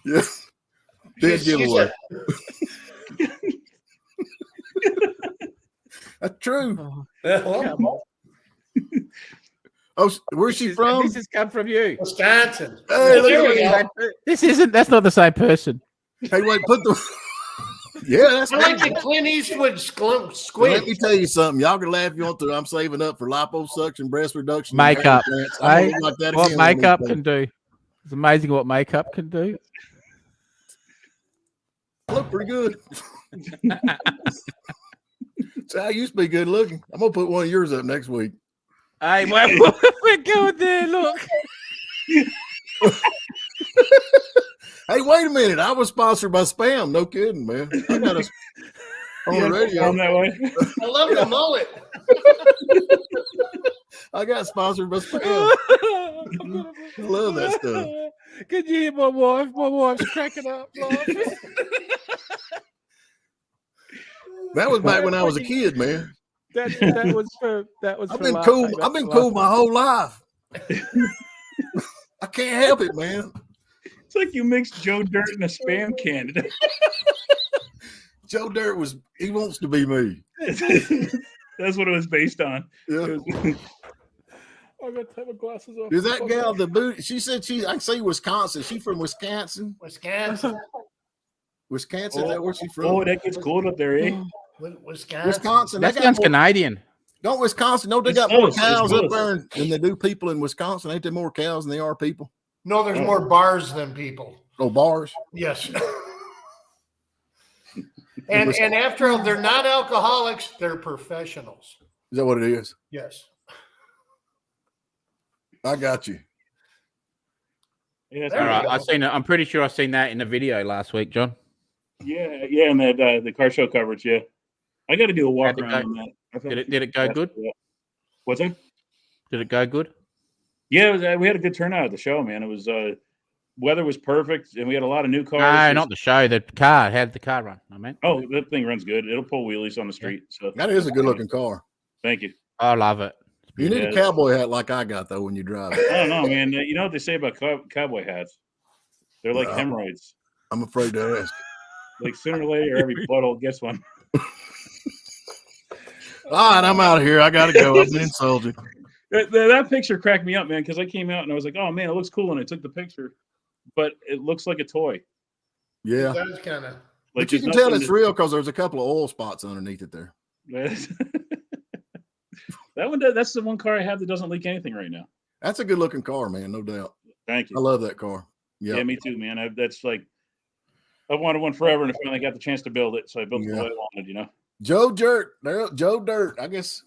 Yeah, dead She's giveaway. That's true. Oh, where's she from? This has come from you. Wisconsin. Hey, look There at we me. go. That's not the same person. Hey, wait, put the. Yeah, that's I like me. the Clint Eastwood Let squid. me tell you something. Y'all can laugh if you want to. I'm saving up for liposuction, breast reduction, Makeup. and hair implants. I'm Hey, gonna look like that what again one of makeup these can do. It's amazing what makeup can do. days. I look pretty good. So I used to be good looking. I'm gonna put one of yours up next week. Hey, wait, we're going there. Look. Hey, wait a minute. I was sponsored by Spam. No kidding, man. I got us on the radio. On that way. I love the mullet. I got sponsored by Spam. I love that stuff. Can you hear my wife? My wife's cracking up laughing. That was back when I was a kid, man. That was for I've been cool. I've been cool my whole life. I can't help it, man. It's like you mixed Joe Dirt and a Spam candidate. Joe Dirt he wants to be me. That's what it was based on. Yeah. I'm gonna take my glasses off. Is that gal the boot? She said I can see Wisconsin. She from Wisconsin? Wisconsin. Wisconsin, is that where she from? Oh, that gets cold up there, eh? Wisconsin. That sounds Canadian. Don't Wisconsin? No, they got more cows up there than they do people in Wisconsin. Ain't there more cows than they are people? No, there's more bars than people. Oh, bars? Yes. and after all, they're not alcoholics, they're professionals. Is that what it is? Yes. I got you. Yeah, All right, I seen it. I'm pretty sure I seen that in the video last week, John. yeah, and that the car show coverage. Yeah, I got to do a walk around on that. Did it go good? What's that? Did it go good? Yeah, we had a good turnout at the show, man. It was weather was perfect, and we had a lot of new cars. No, not the show. The car. How did the car run? I mean, Oh, that thing runs good. It'll pull wheelies on the street. So That is a good looking car. thank you. I love it. You need a cowboy hat like I got, though, when you drive it. I don't know, man. You know what they say about cowboy hats? They're like hemorrhoids. I'm afraid to ask. Like sooner or later, every butthole gets one. All right, I'm out of here. I got to go. I've been insulted. That picture cracked me up, man, because I came out and I was like, oh, man, it looks cool. And I took the picture, but it looks like a toy. Yeah. That's kind of. But you can tell it's real because there's a couple of oil spots underneath it there. That's the one car I have that doesn't leak anything right now. That's a good looking car, man. No doubt. Thank you. I love that car. Yeah, me too, man. I've wanted one forever, and I finally got the chance to build it, so I built it the way I wanted, you know. Joe Dirt. Joe Dirt. I guess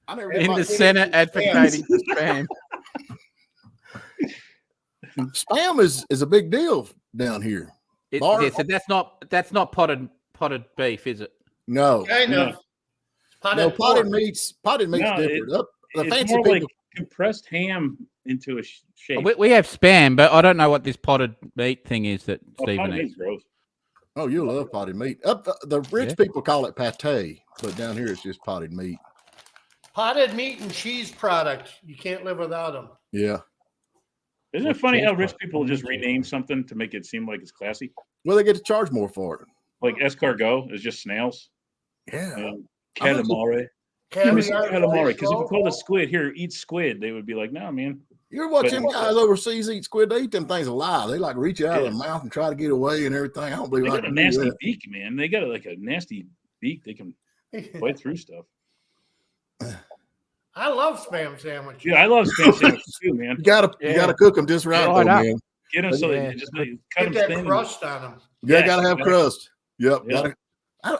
I never In the Senate advocating for spam. Spam is a big deal down here. So that's not potted beef, is it? No. Kind of. Potted meat's different. The It's fancy more people. like compressed ham into a shape. We have spam, but I don't know what this potted meat thing is that Stephen Potted eats. meat's gross. Oh, you love potted meat. Up the rich people call it pate, but down here it's just potted meat. Potted meat and cheese product. You can't live without them. Yeah. Isn't it funny how rich people just rename something to make it seem like it's classy? Well, they get to charge more for it. Like escargot is just snails. Yeah. Calamari. Give me some calamari. Because if you Caviar, call the squid here, eat squid, they would be like, no, man. You're watching guys overseas eat squid. They eat them things alive. They like reach out of their mouth and try to get away and everything. I don't believe They I got a can do nasty that. beak, man. They got a nasty beak. They can bite through stuff. I love spam sandwiches. Yeah, I love spam sandwiches too, man. You gotta cook them just right, though, man. Get them so they just cut Get them that thin. crust on them. Yeah, Yes, gotta have yeah. crust. Yep. Yeah. Gotta.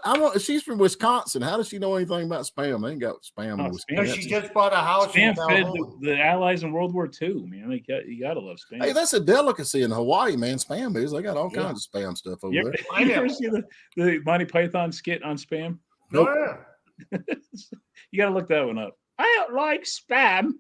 I want. She's from Wisconsin. How does she know anything about spam? They ain't got spam in Oh, Because Wisconsin. she just bought a house in Spam fed Calhoun. the Allies in World War II, man. You gotta love spam. Hey, that's a delicacy in Hawaii, man. Spam is. They got all Yeah. kinds of spam stuff over You there. ever see the Monty Python skit on spam? Nope. Oh, yeah. You gotta look that one up. I don't like spam.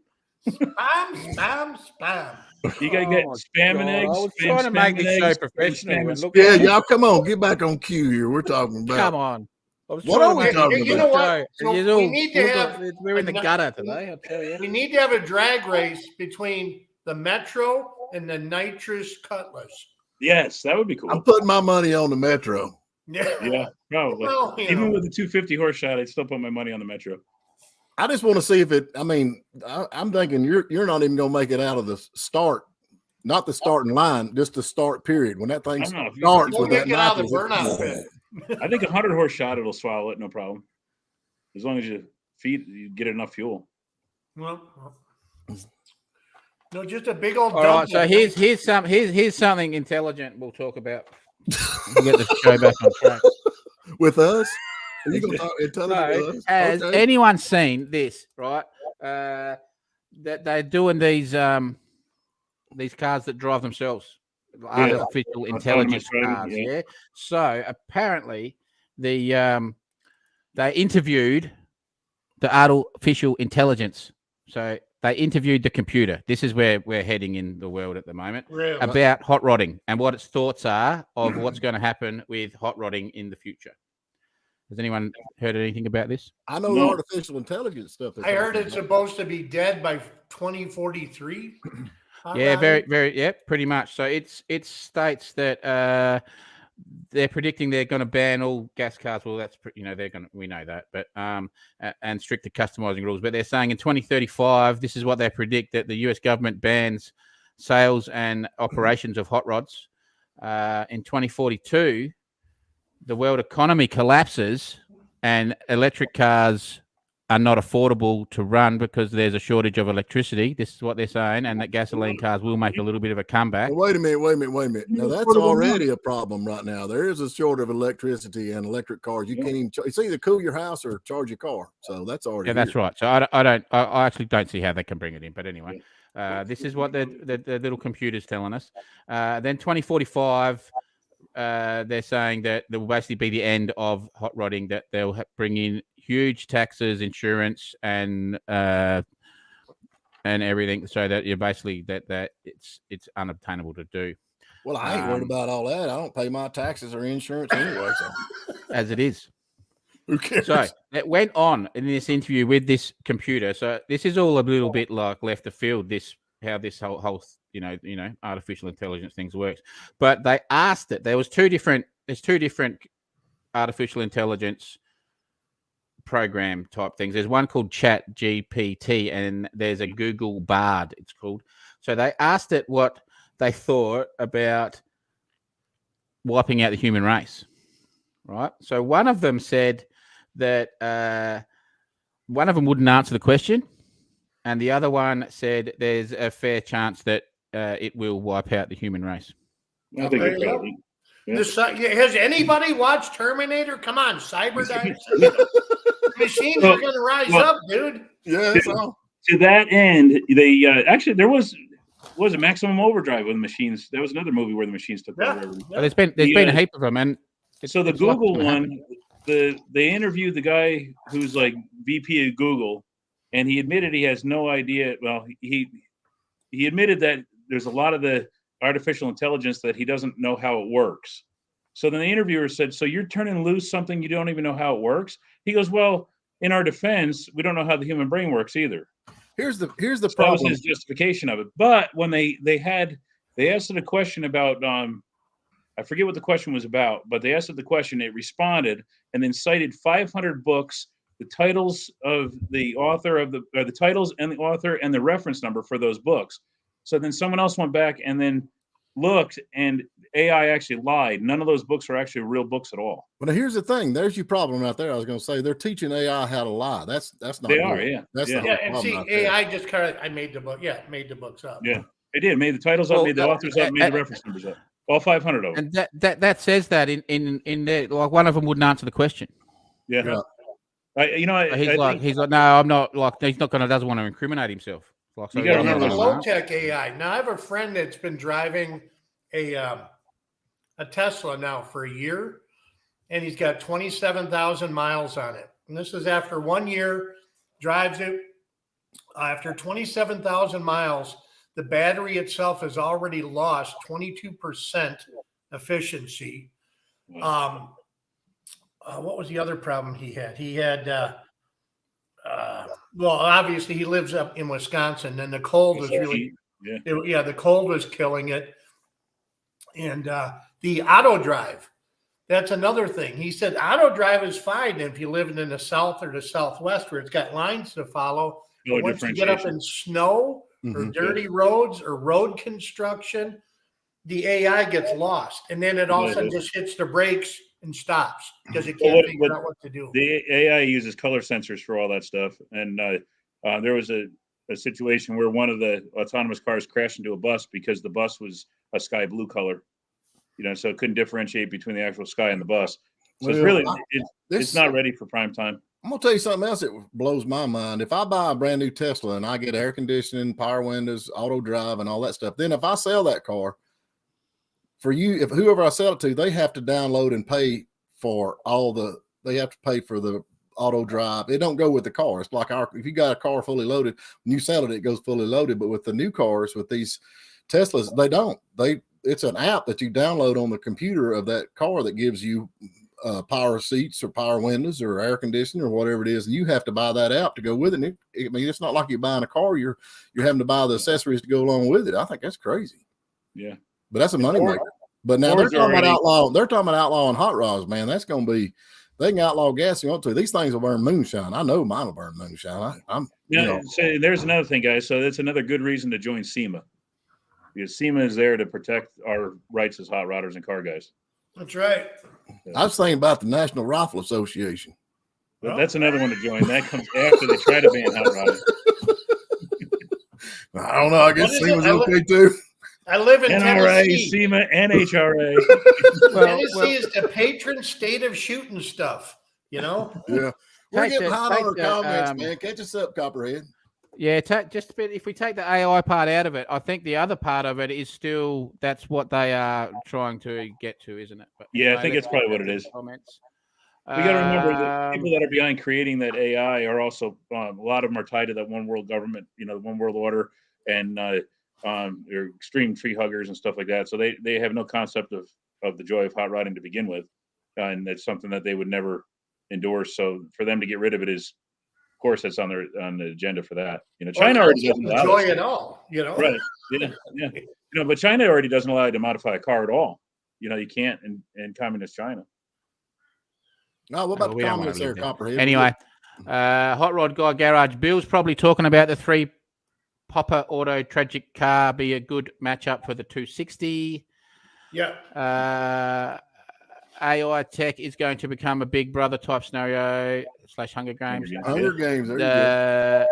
Spam. You gotta get spam and eggs. I was spam, trying to spam make and this so eggs, professional. spam And look Yeah, at y'all, come on, get back on cue here. We're talking about. Come on. I was What trying are to we make talking it You about? know what? so- So It's we all- need to have we're in the a- gutter today, I'll tell you. We need to have a drag race between the Metro and the nitrous Cutlass. Yes, that would be cool. I'm putting my money on the Metro. Yeah, probably. Well, you Even know. with the 250 horse shot, I'd still put my money on the Metro. I just want to see if it. I mean, I'm thinking you're not even gonna make it out of the start, not the starting line, just the start period. When that thing I don't know. starts We'll with make that it out of nitrogen. the burnout pit. I think a 100 horse shot, it'll swallow it, no problem. As long as you get enough fuel. Well, no, just a big old All dump. right, so here's something intelligent we'll talk about. We'll get the show back on track. With us. Are you gonna talk intelligent with us? Has Okay. anyone seen this, right? that they're doing these cars that drive themselves, artificial intelligence cars. Yeah. So apparently, they interviewed the artificial intelligence. So they interviewed the computer. This is where we're heading in the world at the moment, Really? about hot rodding and what its thoughts are of what's going to happen with hot rodding in the future. Has anyone heard anything about this? I know the artificial intelligence stuff. I heard it's supposed to be dead by 2043. Yeah, pretty much. So it states that they're predicting they're going to ban all gas cars. Well, that's we know that, but and stricter customizing rules. But they're saying in 2035, this is what they predict, that the U.S. government bans sales and operations of hot rods. In 2042, the world economy collapses and electric cars are not affordable to run because there's a shortage of electricity. This is what they're saying, and that gasoline cars will make a little bit of a comeback. Well, wait a minute. Now, that's already a problem right now. There is a shortage of electricity and electric cars. You can't even, it's either cool your house or charge your car. So that's already that's right. So I actually don't see how they can bring it in. But anyway, this is what the little computer's telling us. Then 2045, they're saying that there will basically be the end of hot rodding, that they'll bring in huge taxes, insurance, and everything, so that you're basically that it's unobtainable to do. Well, I ain't worried about all that. I don't pay my taxes or insurance anyway. So. As it is. Who cares? So it went on in this interview with this computer. So this is all a little bit like left of field. How this whole artificial intelligence things works. But they asked it. There's two different artificial intelligence program type things. There's one called Chat GPT, and there's a Google Bard, it's called. So they asked it what they thought about wiping out the human race, right? So one of them said that one of them wouldn't answer the question, and the other one said there's a fair chance that it will wipe out the human race. I think it probably. Yeah. Has anybody watched Terminator? Come on, Cyberdyne. Machines are going to rise up, dude. Yeah. To that end, they actually there was a Maximum Overdrive with machines. That was another movie where the machines took over. Well, there's been a heap of them, and so the Google one, they interviewed the guy who's like VP of Google, and he admitted he has no idea. Well, he admitted that there's a lot of the artificial intelligence that he doesn't know how it works. So then the interviewer said, "So you're turning loose something you don't even know how it works?" He goes, "Well, in our defense, we don't know how the human brain works either." Here's the problem. That was his justification of it. But when they asked it a question about I forget what the question was about, but they asked it the question, it responded, and then cited 500 books, the titles of the author of the titles and the author and the reference number for those books. So then someone else went back and then looked, and AI actually lied. None of those books are actually real books at all. But now here's the thing. There's your problem right there. I was going to say they're teaching AI how to lie. That's not. They good. are, yeah. That's Yeah, and see, right AI just kind of made the book. Yeah, made the books up. Yeah, they did. Made the titles up, made the authors up, made the reference numbers up. All 500 of them. And that says that in there, like one of them wouldn't answer the question. Yeah. He's like, no, I'm not. Like, he's not going to. Doesn't want to incriminate himself. Like, so You gotta remember, low-tech AI. Now I have a friend that's been driving a Tesla now for a year, and he's got 27,000 miles on it. And this is after 1 year, drives it. After 27,000 miles, the battery itself has already lost 22% efficiency. What was the other problem he had? He had, well, obviously he lives up in Wisconsin, and the cold was really, the cold was killing it. And the auto drive, that's another thing. He said auto drive is fine if you live in the south or the southwest where it's got lines to follow. But once you get up in snow or dirty roads or road construction, the AI gets lost. And then it all of a sudden just hits the brakes and stops because it can't figure out what to do. The AI uses color sensors for all that stuff. And there was a situation where one of the autonomous cars crashed into a bus because the bus was a sky blue color, so it couldn't differentiate between the actual sky and the bus. So it's really, it's not ready for prime time. I'm gonna tell you something else that blows my mind. If I buy a brand new Tesla and I get air conditioning, power windows, auto drive, and all that stuff, then if I sell that car for you, if whoever I sell it to, they have to download and pay for they have to pay for the auto drive. It don't go with the car. It's like if you got a car fully loaded, when you sell it, it goes fully loaded. But with the new cars, with these Teslas, they don't. It's an app that you download on the computer of that car that gives you power seats or power windows or air conditioning or whatever it is, and you have to buy that app to go with it. I mean, it's not like you're buying a car; you're having to buy the accessories to go along with it. I think that's crazy. Yeah, but that's a money maker. But now they're talking about outlaw. They're talking about outlawing hot rods, man. That's going to be. They can outlaw gas if you want to. These things will burn moonshine. I know mine will burn moonshine. So there's another thing, guys. So that's another good reason to join SEMA. Because SEMA is there to protect our rights as hot rodders and car guys. That's right. I was thinking about the National Rifle Association. But that's another one to join. That comes after they try to ban hot rodding. I don't know. I guess SEMA's okay too. I live in NRA, Tennessee. SEMA, NHRA. Tennessee is the patron state of shooting stuff. You know. Yeah, we're getting hot on our comments, man. Catch us up, Copperhead. Yeah, just a bit. If we take the AI part out of it, I think the other part of it is still that's what they are trying to get to, isn't it? But, yeah, I think it's probably what it is. Comments. We got to remember that people that are behind creating that AI are also a lot of them are tied to that one world government, the one world order, and they're extreme tree huggers and stuff like that. So they have no concept of the joy of hot rodding to begin with, and it's something that they would never endorse. So for them to get rid of it is. Of course, that's on the agenda for that. China already doesn't allow enjoy it all. Right? Yeah. But China already doesn't allow you to modify a car at all. You can't in communist China. No, what about the comments there, Copperhead? Anyway, Hot Rod Guy Garage. Bill's probably talking about the 3 Popper Auto Tragic car be a good matchup for the 260. Yeah. AI tech is going to become a Big Brother type scenario / Hunger Games. Hunger Games. There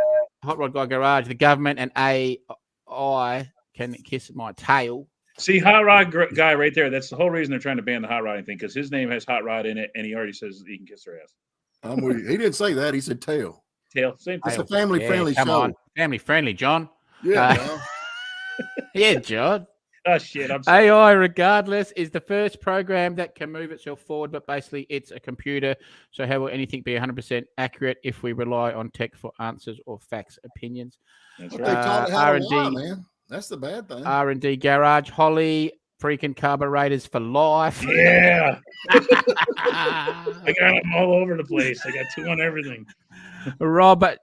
Hot Rod Guy Garage. The government and AI can kiss my tail. See, Hot Rod Guy right there. That's the whole reason they're trying to ban the hot rodding thing, because his name has Hot Rod in it, and he already says he can kiss their ass. I'm with you. He didn't say that. He said tail. Tail. Same thing. It's a family-friendly show. On. Family-friendly, John. Yeah. Yeah, John. Oh, shit. I'm sorry. AI, regardless, is the first program that can move itself forward, but basically it's a computer. So how will anything be 100% accurate if we rely on tech for answers or facts, opinions? That's They right. taught it how to lie, man. That's the bad thing. R&D Garage, Holly, freaking carburetors for life. Yeah. I got them all over the place. I got 2 on everything. Robert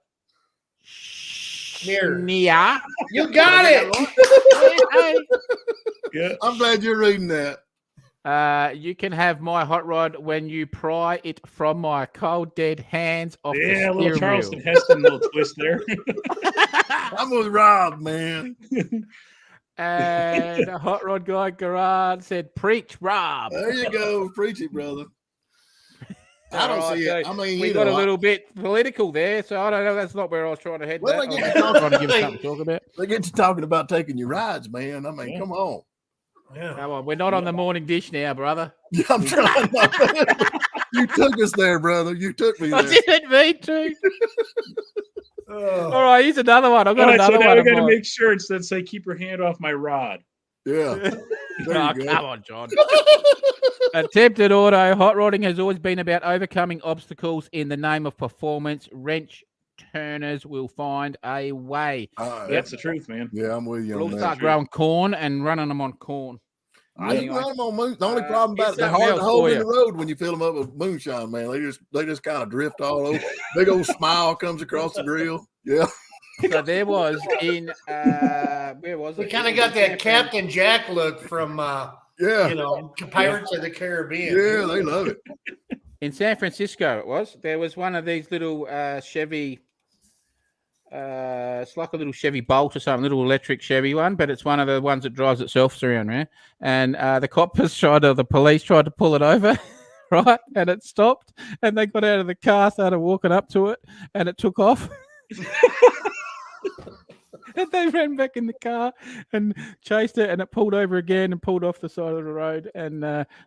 Here. Nia. You got it. Yeah. I'm glad you're reading that. You can have my hot rod when you pry it from my cold dead hands off the steering little Charleston wheel. Heston little twist there. I'm with Rob, man. And a Hot Rod Guy Garage said, preach, Rob. There you go. Preach it, brother. I don't see it. I mean, we got a little bit political there, so I don't know. That's not where I was trying to head. Well, I was trying to give us something to talk about. They get to talking about taking your rides, man. I mean, come on. Yeah. Come on, we're not on the morning dish now, brother. Yeah, I'm trying not to. You took us there, brother. You took me there. I didn't mean to. All right, here's another one. I've got another so now one. we got to make shirts that say "Keep your hand off my rod." Yeah. Oh, come on, John. Attempted auto. Hot rodding has always been about overcoming obstacles in the name of performance. Wrench turners will find a way. That's the truth, man. Yeah, I'm with you. We'll start growing corn and running them on corn. Anyway. The only problem about it, they're hard to hold in the road when you fill them up with moonshine, man. They just kind of drift all over. Big old smile comes across the grill. Yeah. So there was in where was it? We kind of got that Captain Jack look from Pirates of the Caribbean. Yeah, they love it. In San Francisco, there was one of these little Chevy. It's like a little Chevy Bolt or something, little electric Chevy one, but it's one of the ones that drives itself around, right? And the police tried to pull it over, right? And it stopped, and they got out of the car, started walking up to it, and it took off. And they ran back in the car and chased it, and it pulled over again and pulled off the side of the road. And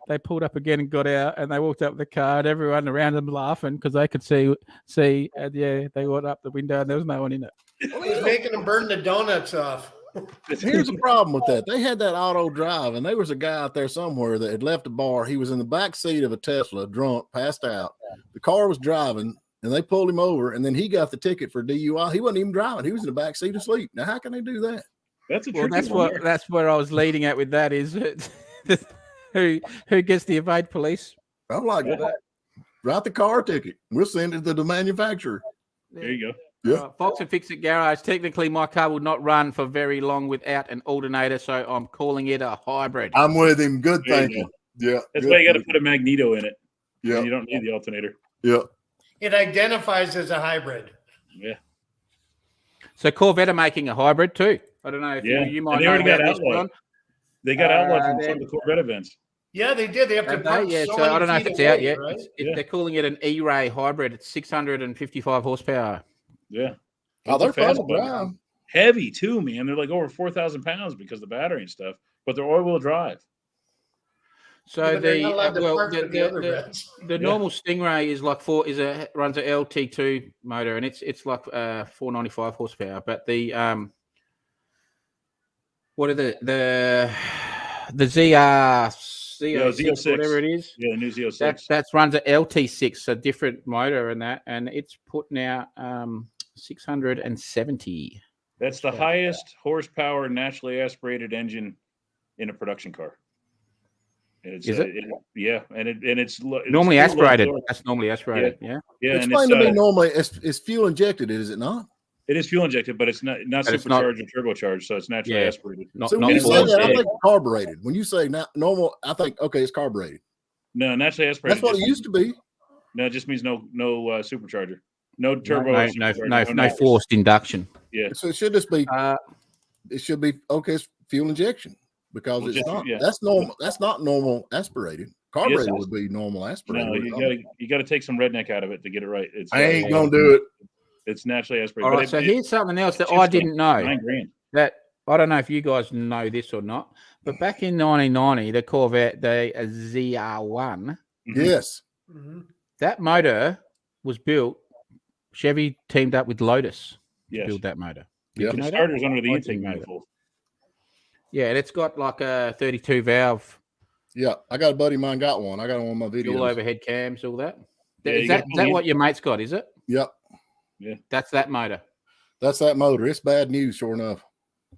they pulled up again and got out, and they walked up the car, and everyone around them laughing because they could see. And yeah, they went up the window, and there was no one in it. He's making them burn the donuts off. Here's the problem with that. They had that auto drive, and there was a guy out there somewhere that had left a bar. He was in the back seat of a Tesla, drunk, passed out. The car was driving, and they pulled him over, and then he got the ticket for DUI. He wasn't even driving. He was in the back seat asleep. Now, how can they do that? That's a Well, tricky one there. that's where I was leading at with that is who gets the evade police. I'm like, write the car ticket. We'll send it to the manufacturer. There you go. Yeah. Fox and Fix It Garage. Technically, my car will not run for very long without an alternator, so I'm calling it a hybrid. I'm with him. Good There you thinking. Yeah. That's good why you got to thinking. put a magneto in it. Yeah. You don't need the alternator. Yeah. It identifies as a hybrid. Yeah. So Corvette are making a hybrid too. I don't know if Yeah. you might And they know already got about this outlawed. one. They got outlawed from some then- of the Corvette events. Yeah, they did. They have to Have they? park Yeah, so so I don't know many if it's feet out away, yet. right? Yeah. They're calling it an E-Ray hybrid. It's 655 horsepower. Yeah. Oh, they're It's a fast fun to buggy. drive. Heavy too, man. They're like over 4,000 pounds because of the battery and stuff, but they're all-wheel drive. So But they're not allowed to well, park with the other beds. the normal Stingray is like runs a LT2 motor, and it's like 495 horsepower. But the what are the Z06, whatever it is, Yeah, the new Z06. that runs a LT6, a different motor and that, and it's putting out 670. That's the highest horsepower naturally aspirated engine in a production car. And it's, Is it? Yeah, and it's Normally it's still low aspirated. torque. That's normally aspirated. Yeah. Yeah, and Explain to me it's, normally it's fuel injected, is it not? it is fuel injected, but it's not But it's not- supercharged or turbocharged, so it's naturally Yeah. aspirated. Not So when you say forced. that, I Yeah. think carbureted. When you say normal, I think, okay, it's carbureted. No, naturally aspirated. That's what it just- used to be. No, it just means no supercharger, no turbo, No supercharger, forced induction. Yeah, So it should just be, Uh, it should be, okay, it's fuel injection because Well, it's just- not, yeah. that's normal. That's not normal aspirated. Carbureted Yes, would be normal aspirated. no, you got to take some redneck out of it to get it right. It's I ain't going to do it. It's naturally aspirated. all but right. So it- here's something else that it's I just didn't know. $9,000. That I don't know if you guys know this or not, but back in 1990, the Corvette, the ZR1, Mhm. Yes. Mhm. that motor was built. Chevy teamed up with Lotus to Yes. build that motor. Yeah. you The know that? starter's under the I intake didn't know that. manifold. Yeah, and it's got like a 32 valve, Yeah. I got a buddy of mine got one. I got one on my dual videos. overhead cams, all that. Yeah, Is you that gotta is that pull what your mate's got? Is it? Yep. That's that motor. That's that motor. It's bad news, sure enough.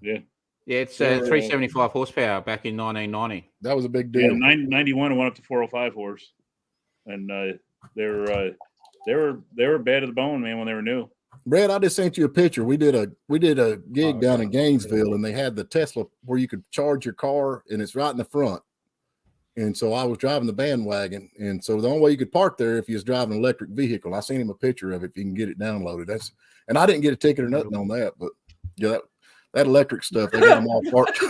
Yeah, it's They're, 375 horsepower back in 1990. That was a big Yeah, deal. 91 and went up to 405 horse, and they were bad to the bone, man, when they were new. Brad, I just sent you a picture. We did a gig down in Gainesville, and they had the Tesla where you could charge your car, and it's right in the front. And so I was driving the bandwagon, and so the only way you could park there if you was driving an electric vehicle. I sent him a picture of it if you can get it downloaded. And I didn't get a ticket or nothing on that, but yeah, that electric stuff, they got them all parked.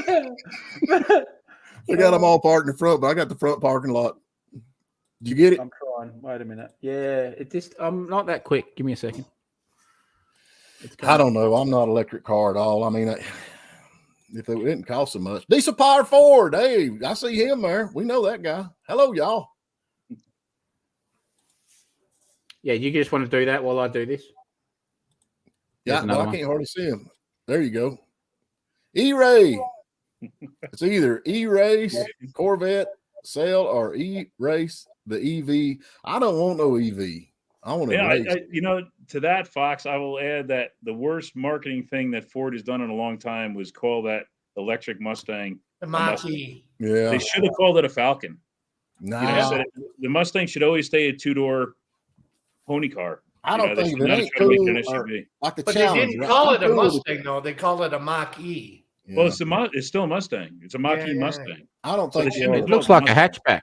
They got them all parked in the front, but I got the front parking lot. Did you get it? I'm trying. Wait a minute. Yeah, it just I'm not that quick. Give me a second. I don't know. I'm not electric car at all. I mean, if it didn't cost so much. Diesel Power Ford. Hey, I see him there. We know that guy. Hello, y'all. Yeah, you just want to do that while I do this? Yeah, There's no, another I one. can't hardly see him. There you go. E-Ray. It's either E-Race, Corvette, Sail, or E-Race, the EV. I don't want no EV. I want to Yeah, race. to that, Fox, I will add that the worst marketing thing that Ford has done in a long time was call that electric Mustang. The Mach-E. Yeah. They should have called it a Falcon. Nah, You know, so the Mustang should always stay a two-door pony car. I don't They think should if it not ain't try to make cool it an or SUV. like the But they challenge. didn't right? call I'm it a cool with Mustang, though. They called it a Mach-E. Yeah. Well, it's still a Mustang. It's a Mach-E Yeah. Mustang. I don't So think they they shouldn't are. It looks like a hatchback.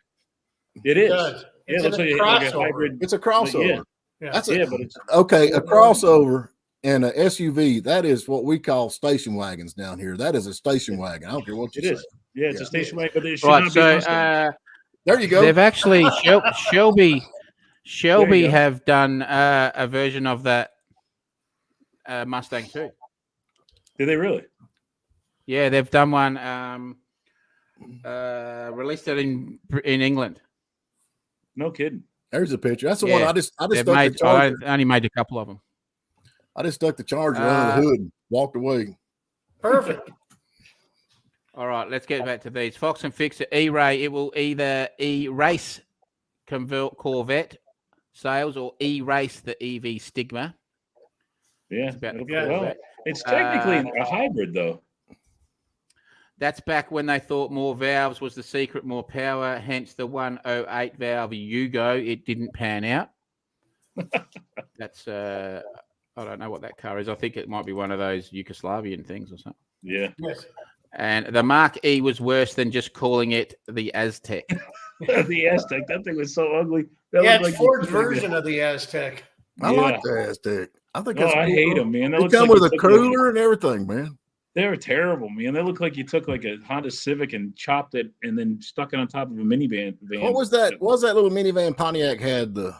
It It is. does. Yeah, it It's looks a like a crossover. hybrid. It's a crossover. Yeah. Yeah. That's Yeah, but it's okay. A crossover and a SUV. That is what we call station wagons down here. That is a station wagon. I don't care what you it say. is. Yeah, it's Yeah. a station wagon, but it should Right, not be a so Mustang. There you go. they've actually Shelby go. have done a version of that Mustang too. Did they really? Yeah, they've done one. Released it in England. No kidding. There's a picture. That's the one Yeah. I just They've stuck the made. charger. I only made a couple of them. I just stuck the charger under the hood and walked away. Perfect. All right, let's get back to these. Fox and Fix it. E-Ray. It will either E-Race Corvette sales or E-Race the EV Stigma. Yeah. It's about the Yeah. Well, Corvette. it's technically a hybrid, though. That's back when they thought more valves was the secret, more power. Hence the 108 valve Yugo. It didn't pan out. That's I don't know what that car is. I think it might be one of those Yugoslavian things or something. Yeah. Yes. And the Mark E was worse than just calling it the Aztec. The Aztec. That thing was so ugly. Yeah, it's Ford's version of the Aztec. I like the Aztec. I think Oh, that's I cool. hate them, man. They come with a cooler and everything, man. They were terrible, man. They look like you took like a Honda Civic and chopped it and then stuck it on top of a minivan. What was that? What was that little minivan Pontiac had that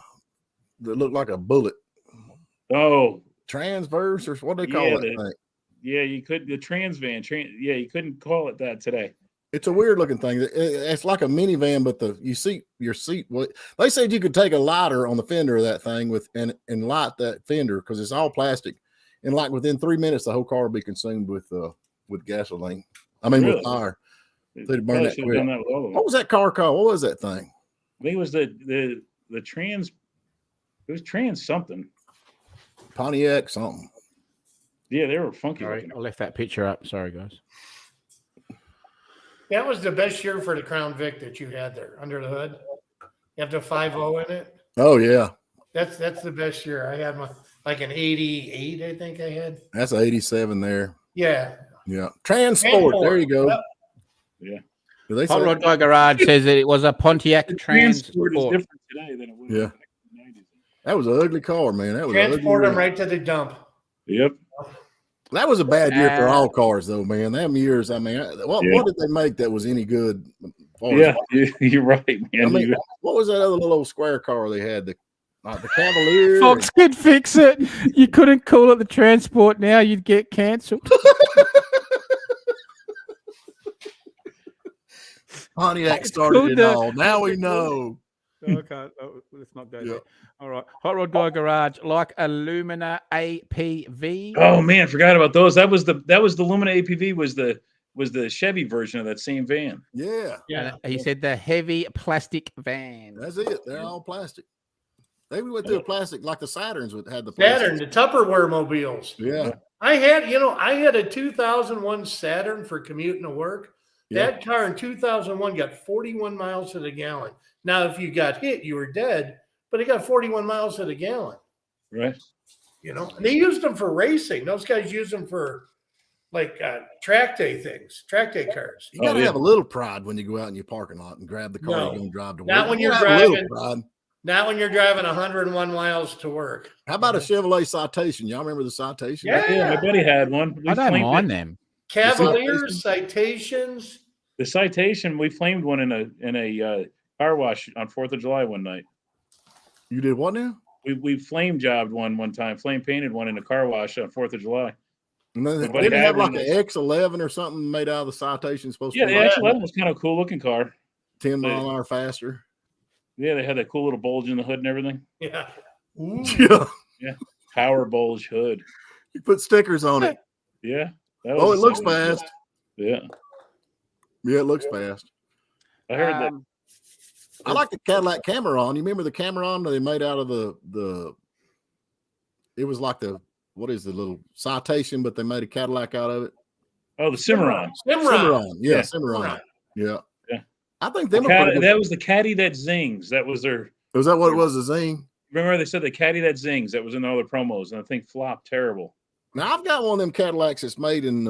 looked like a bullet? Oh, Transverse or what do they call that thing? Yeah, you could the trans van. Yeah, you couldn't call it that today. It's a weird looking thing. It's like a minivan, but your seat. What they said you could take a lighter on the fender of that thing and light that fender because it's all plastic, and like within 3 minutes the whole car will be consumed with gasoline. I mean with fire. They'd burn that quick. What was that car called? What was that thing? I think it was the trans. It was trans something. Pontiac something. Yeah, they were funky. Sorry, I left that picture up. Sorry, guys. That was the best year for the Crown Vic that you had there under the hood. You have the 5.0 in it. Oh yeah. That's the best year. I had like an 88, I think I had. That's an 87 there. Yeah. Yeah. Transport. There you go. Yep. Yeah. Hot Rod Guy Garage says that it was a Pontiac Transport. Is different today than it was. Yeah. In the 90s. That was an ugly car, man. That was transport them right to the dump. Yep. That was a bad year for all cars, though, man. Them years, I mean, what did they make that was any good? Yeah, you're right, man. I mean, what was that other little old square car they had? The Cavalier. Fox could fix it. You couldn't call it the Transport now. You'd get cancelled. Pontiac started it all. Now we know. Okay, let's not go there. All right, Hot Rod Guy Garage, like a Lumina APV. Oh man, forgot about those. That was the Lumina APV was the Chevy version of that same van. Yeah. And he said the heavy plastic van. That's it. They're all plastic. They went through plastic like the Saturns had the plastic. Saturn, the Tupperware mobiles. Yeah. I had a 2001 Saturn for commuting to work. Yeah. That car in 2001 got 41 miles to the gallon. Now, if you got hit, you were dead, but it got 41 miles to the gallon. Right. And they used them for racing. Those guys use them for like track day things, track day cars. You got to have a little pride when you go out in your parking lot and grab the car you're going to drive to work. Not when you're driving. Not when you're driving 101 miles to work. How about a Chevrolet Citation? Y'all remember the Citation? Yeah, my buddy had one. I don't mind them. Cavaliers, Citations. The Citation, we flamed one in a car wash on 4th of July one night. You did what now? We flame jobbed one time, flame painted one in a car wash on 4th of July. And then they have like an X11 or something made out of the Citation. Supposed to be the X11 was kind of a cool looking car. 10 mile an hour faster. Yeah, they had that cool little bulge in the hood and everything. Yeah. Yeah. Power bulge hood. You put stickers on it. Yeah. It looks fast. Yeah. Yeah, it looks fast. I heard that. I like the Cadillac Cameron. You remember the Cameron that they made out of the it was like the little Citation, but they made a Cadillac out of it. Oh, the Cimarron. Cimarron. Yeah, Yeah. Cimarron. Yeah. Yeah. I think that was the caddy that zings. That was their. Was that what it was? The Zing? Remember they said the caddy that zings. That was in all the promos, and I think flopped terrible. Now I've got one of them Cadillacs that's made in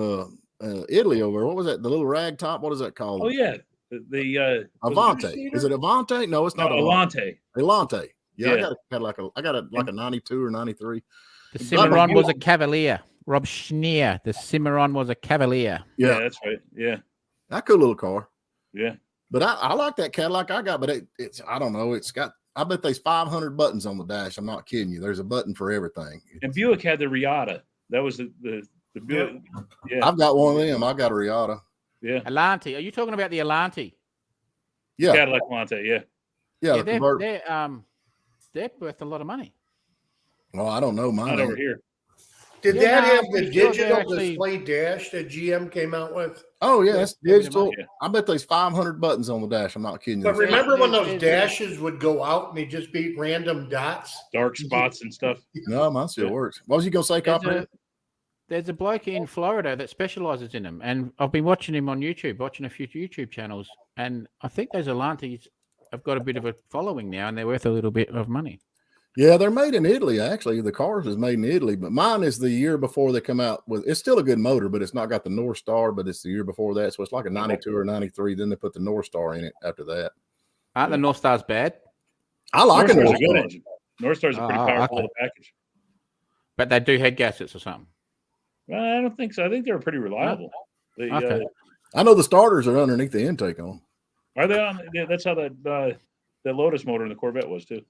Italy over. What was that? The little rag top. What is that called? Oh yeah, the Avante. Is it Avante? No, it's not. Avante. Avante. Yeah, I got a Cadillac. I got like a 92 or 93. The Cimarron was a Cavalier. Rob Schneer. The Cimarron was a Cavalier. Yeah, that's right. Yeah, that cool little car. Yeah, but I like that Cadillac I got. But it's I don't know. It's got. I bet there's 500 buttons on the dash. I'm not kidding you. There's a button for everything. And Buick had the Riata. That was the Yeah, I've got one of them. I got a Riata. yeah. Alanti. Are you talking about the Alanti? Yeah, Cadillac Monte, yeah. yeah. They're worth a lot of money. Well, I don't know. Mine Not over ain't. here. Did Yeah, that no, have I'm the pretty sure they're digital actually- display dash that GM came out with? Oh yeah, it's Maybe they digital. might, yeah. I bet there's 500 buttons on the dash. I'm not kidding you. But remember when those there's- dashes would go out and they just be random dots? Dark spots and stuff. No, mine still Yeah. works. What was you gonna say, Copperhead? There's a bloke in Florida that specializes in them, and I've been watching him on YouTube, watching a few YouTube channels, and I think those Alantis have got a bit of a following now, and they're worth a little bit of money. Yeah, they're made in Italy. Actually, the cars is made in Italy, but mine is the year before they come out with. It's still a good motor, but it's not got the North Star. But it's the year before that, so it's like a 92 or 93. Then they put the North Star in it after that. Aren't the North Stars bad? I like North it. Star's a good engine. North Star's a pretty Oh, powerful okay. little package. But they do head gaskets or something. Well, I don't think so. I think they're pretty reliable. They, Okay. I know the starters are underneath the intake on. are they on? Yeah, that's how the Lotus motor in the Corvette was too.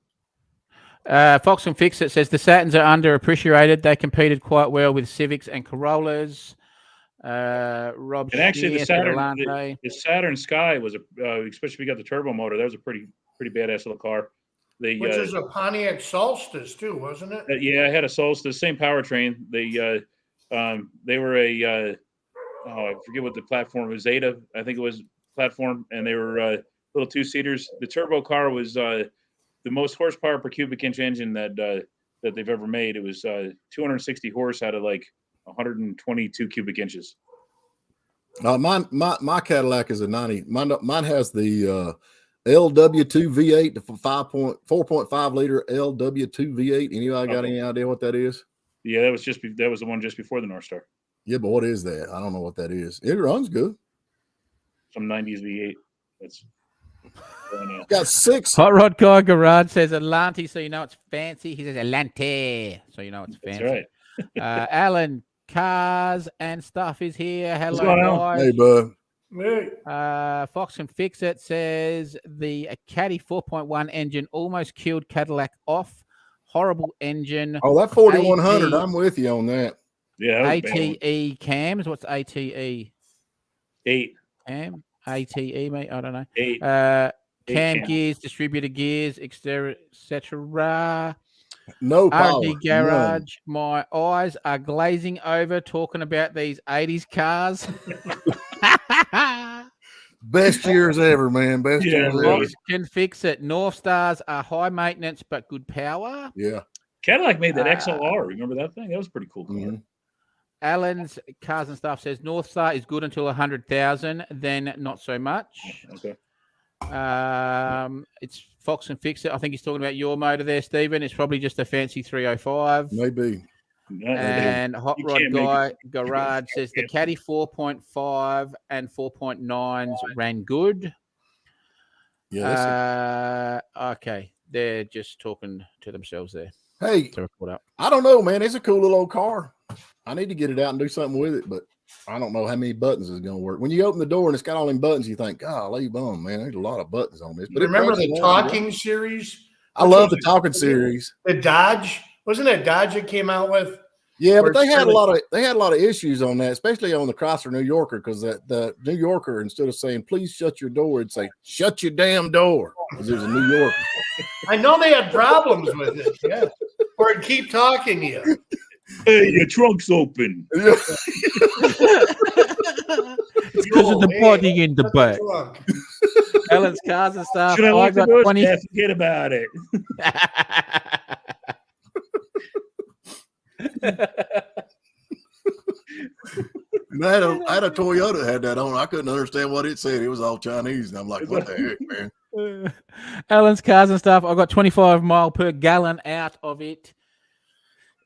Fox and Fix It says the Saturns are underappreciated. They competed quite well with Civics and Corollas. Rob And actually, Shear, the Saturn Sky was especially if you got the turbo motor. That was a pretty badass little car. Which is a Pontiac Solstice too, wasn't it? Yeah, I had a Solstice, same powertrain. They were a I forget what the platform was. Zeta, I think it was platform, and they were little 2-seaters. The turbo car was the most horsepower per cubic inch engine that they've ever made. It was 260 horse out of like 122 cubic inches. My Cadillac is a 90. Mine has the LW2 V8, the 4.5 liter LW2 V8. Anybody got any idea what that is? Yeah, that was the one just before the North Star. Yeah, but what is that? I don't know what that is. It runs good. Some 90s V8. That's got 6. Hot Rod Guy Garage says Alanti, so you know it's fancy. He says Alanti, so you know it's fancy. That's right. Alan Cars and Stuff is here. What's going Hello, on? guys. Hey, bud. Hey. Fox and Fix It says the Caddy 4.1 engine almost killed Cadillac off. Horrible engine. Oh, that 4100. AT I'm with you on that. Yeah, that was a bad one. ATE cams. What's ATE? 8. Cam? ATE, mate? I don't know. 8. Cam cam. gears, distributor gears, etc. No power. RD Garage. My eyes are glazing over talking about these 80s cars. Best years ever, man. Best Yeah, years really. ever. Can fix it. North Stars are high maintenance but good power. Yeah. Cadillac made that XLR. Remember that thing? That was a pretty cool car. Mhm. Alan's Cars and Stuff says North Star is good until 100,000, then not so much. Okay. It's Fox and Fix It. I think he's talking about your motor there, Stephen. It's probably just a fancy 305. Maybe. And Hot You Rod can't make Guy it. Garage says the Caddy 4.5 and 4.9s ran good. Yeah. Okay. They're just talking to themselves there. Hey, To report up. I don't know, man. It's a cool little old car. I need to get it out and do something with it, but I don't know how many buttons is going to work. When you open the door and it's got all them buttons, you think, golly, bum, man, there's a lot of buttons on this. But it Remember runs the along, talking yeah. series? I love the talking series. The Dodge? Wasn't it Dodge that came out with? Yeah, Where but they it's had a really- lot of issues on that, especially on the Chrysler New Yorker, because the New Yorker, instead of saying please shut your door, it'd say shut your damn door, because it was a New Yorker. I know they had problems with it. Yeah. Or it'd keep talking to you. Hey, your trunk's open. It's because of the Hey, body in the shut back. trunk. Alan's Cars and Stuff. Should I I lock the got doors? 20. Yeah, forget about it. And I had a Toyota that had that on. I couldn't understand what it said. It was all Chinese, and I'm like, what the heck, man? Alan's Cars and Stuff. I got 25 mile per gallon out of it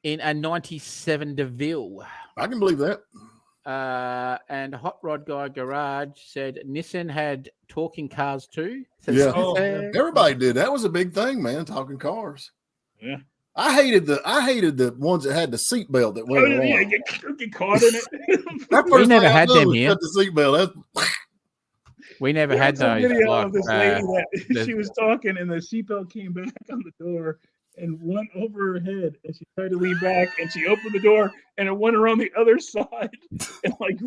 in a 97 DeVille. I can believe that. And Hot Rod Guy Garage said Nissan had talking cars too. Says, Yeah. Oh, yeah. Everybody did. That was a big thing, man. Talking cars. Yeah. I hated the ones that had the seatbelt that Oh, went yeah, along. get caught in it. That We first never thing I had done them was here. cut the seatbelt. We never had There's a those. video like, of this lady that the- she was talking and the seatbelt came back on the door and went over her head, and she tried to lean back, and she opened the door, and it went around the other side, and like.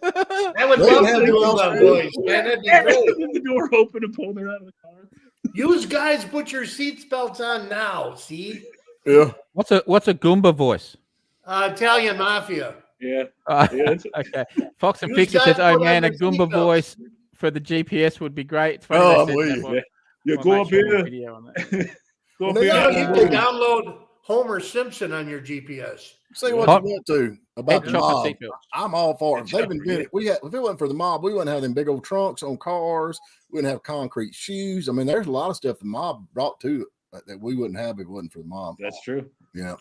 I would They love have to do those that, too. boys. Man, that'd be great. The door open and pulled her out of the car. Use guys, put your seatbelts on now. See, Yeah. What's a Goomba voice? Italian mafia. Yeah. Okay. Fox and You Pixie guys says, "Oh put on man, a your Goomba seatbelts." voice for the GPS would be great." It's funny Oh, they I'm said with that. you. Yeah. Yeah, Might go make up sure there's a here. video on that. Go Well, up they here. got You Yeah. can download Homer Simpson on your GPS. Say what Hot- you want to about the chocolate mob. seatbelts. I'm all for it. And They've chocolate, invented. If it wasn't for the mob, we wouldn't have them big old trunks on cars. We wouldn't have concrete shoes. I mean, there's a lot of stuff the mob brought to it that we wouldn't have if it wasn't for the mob. That's true. Yeah.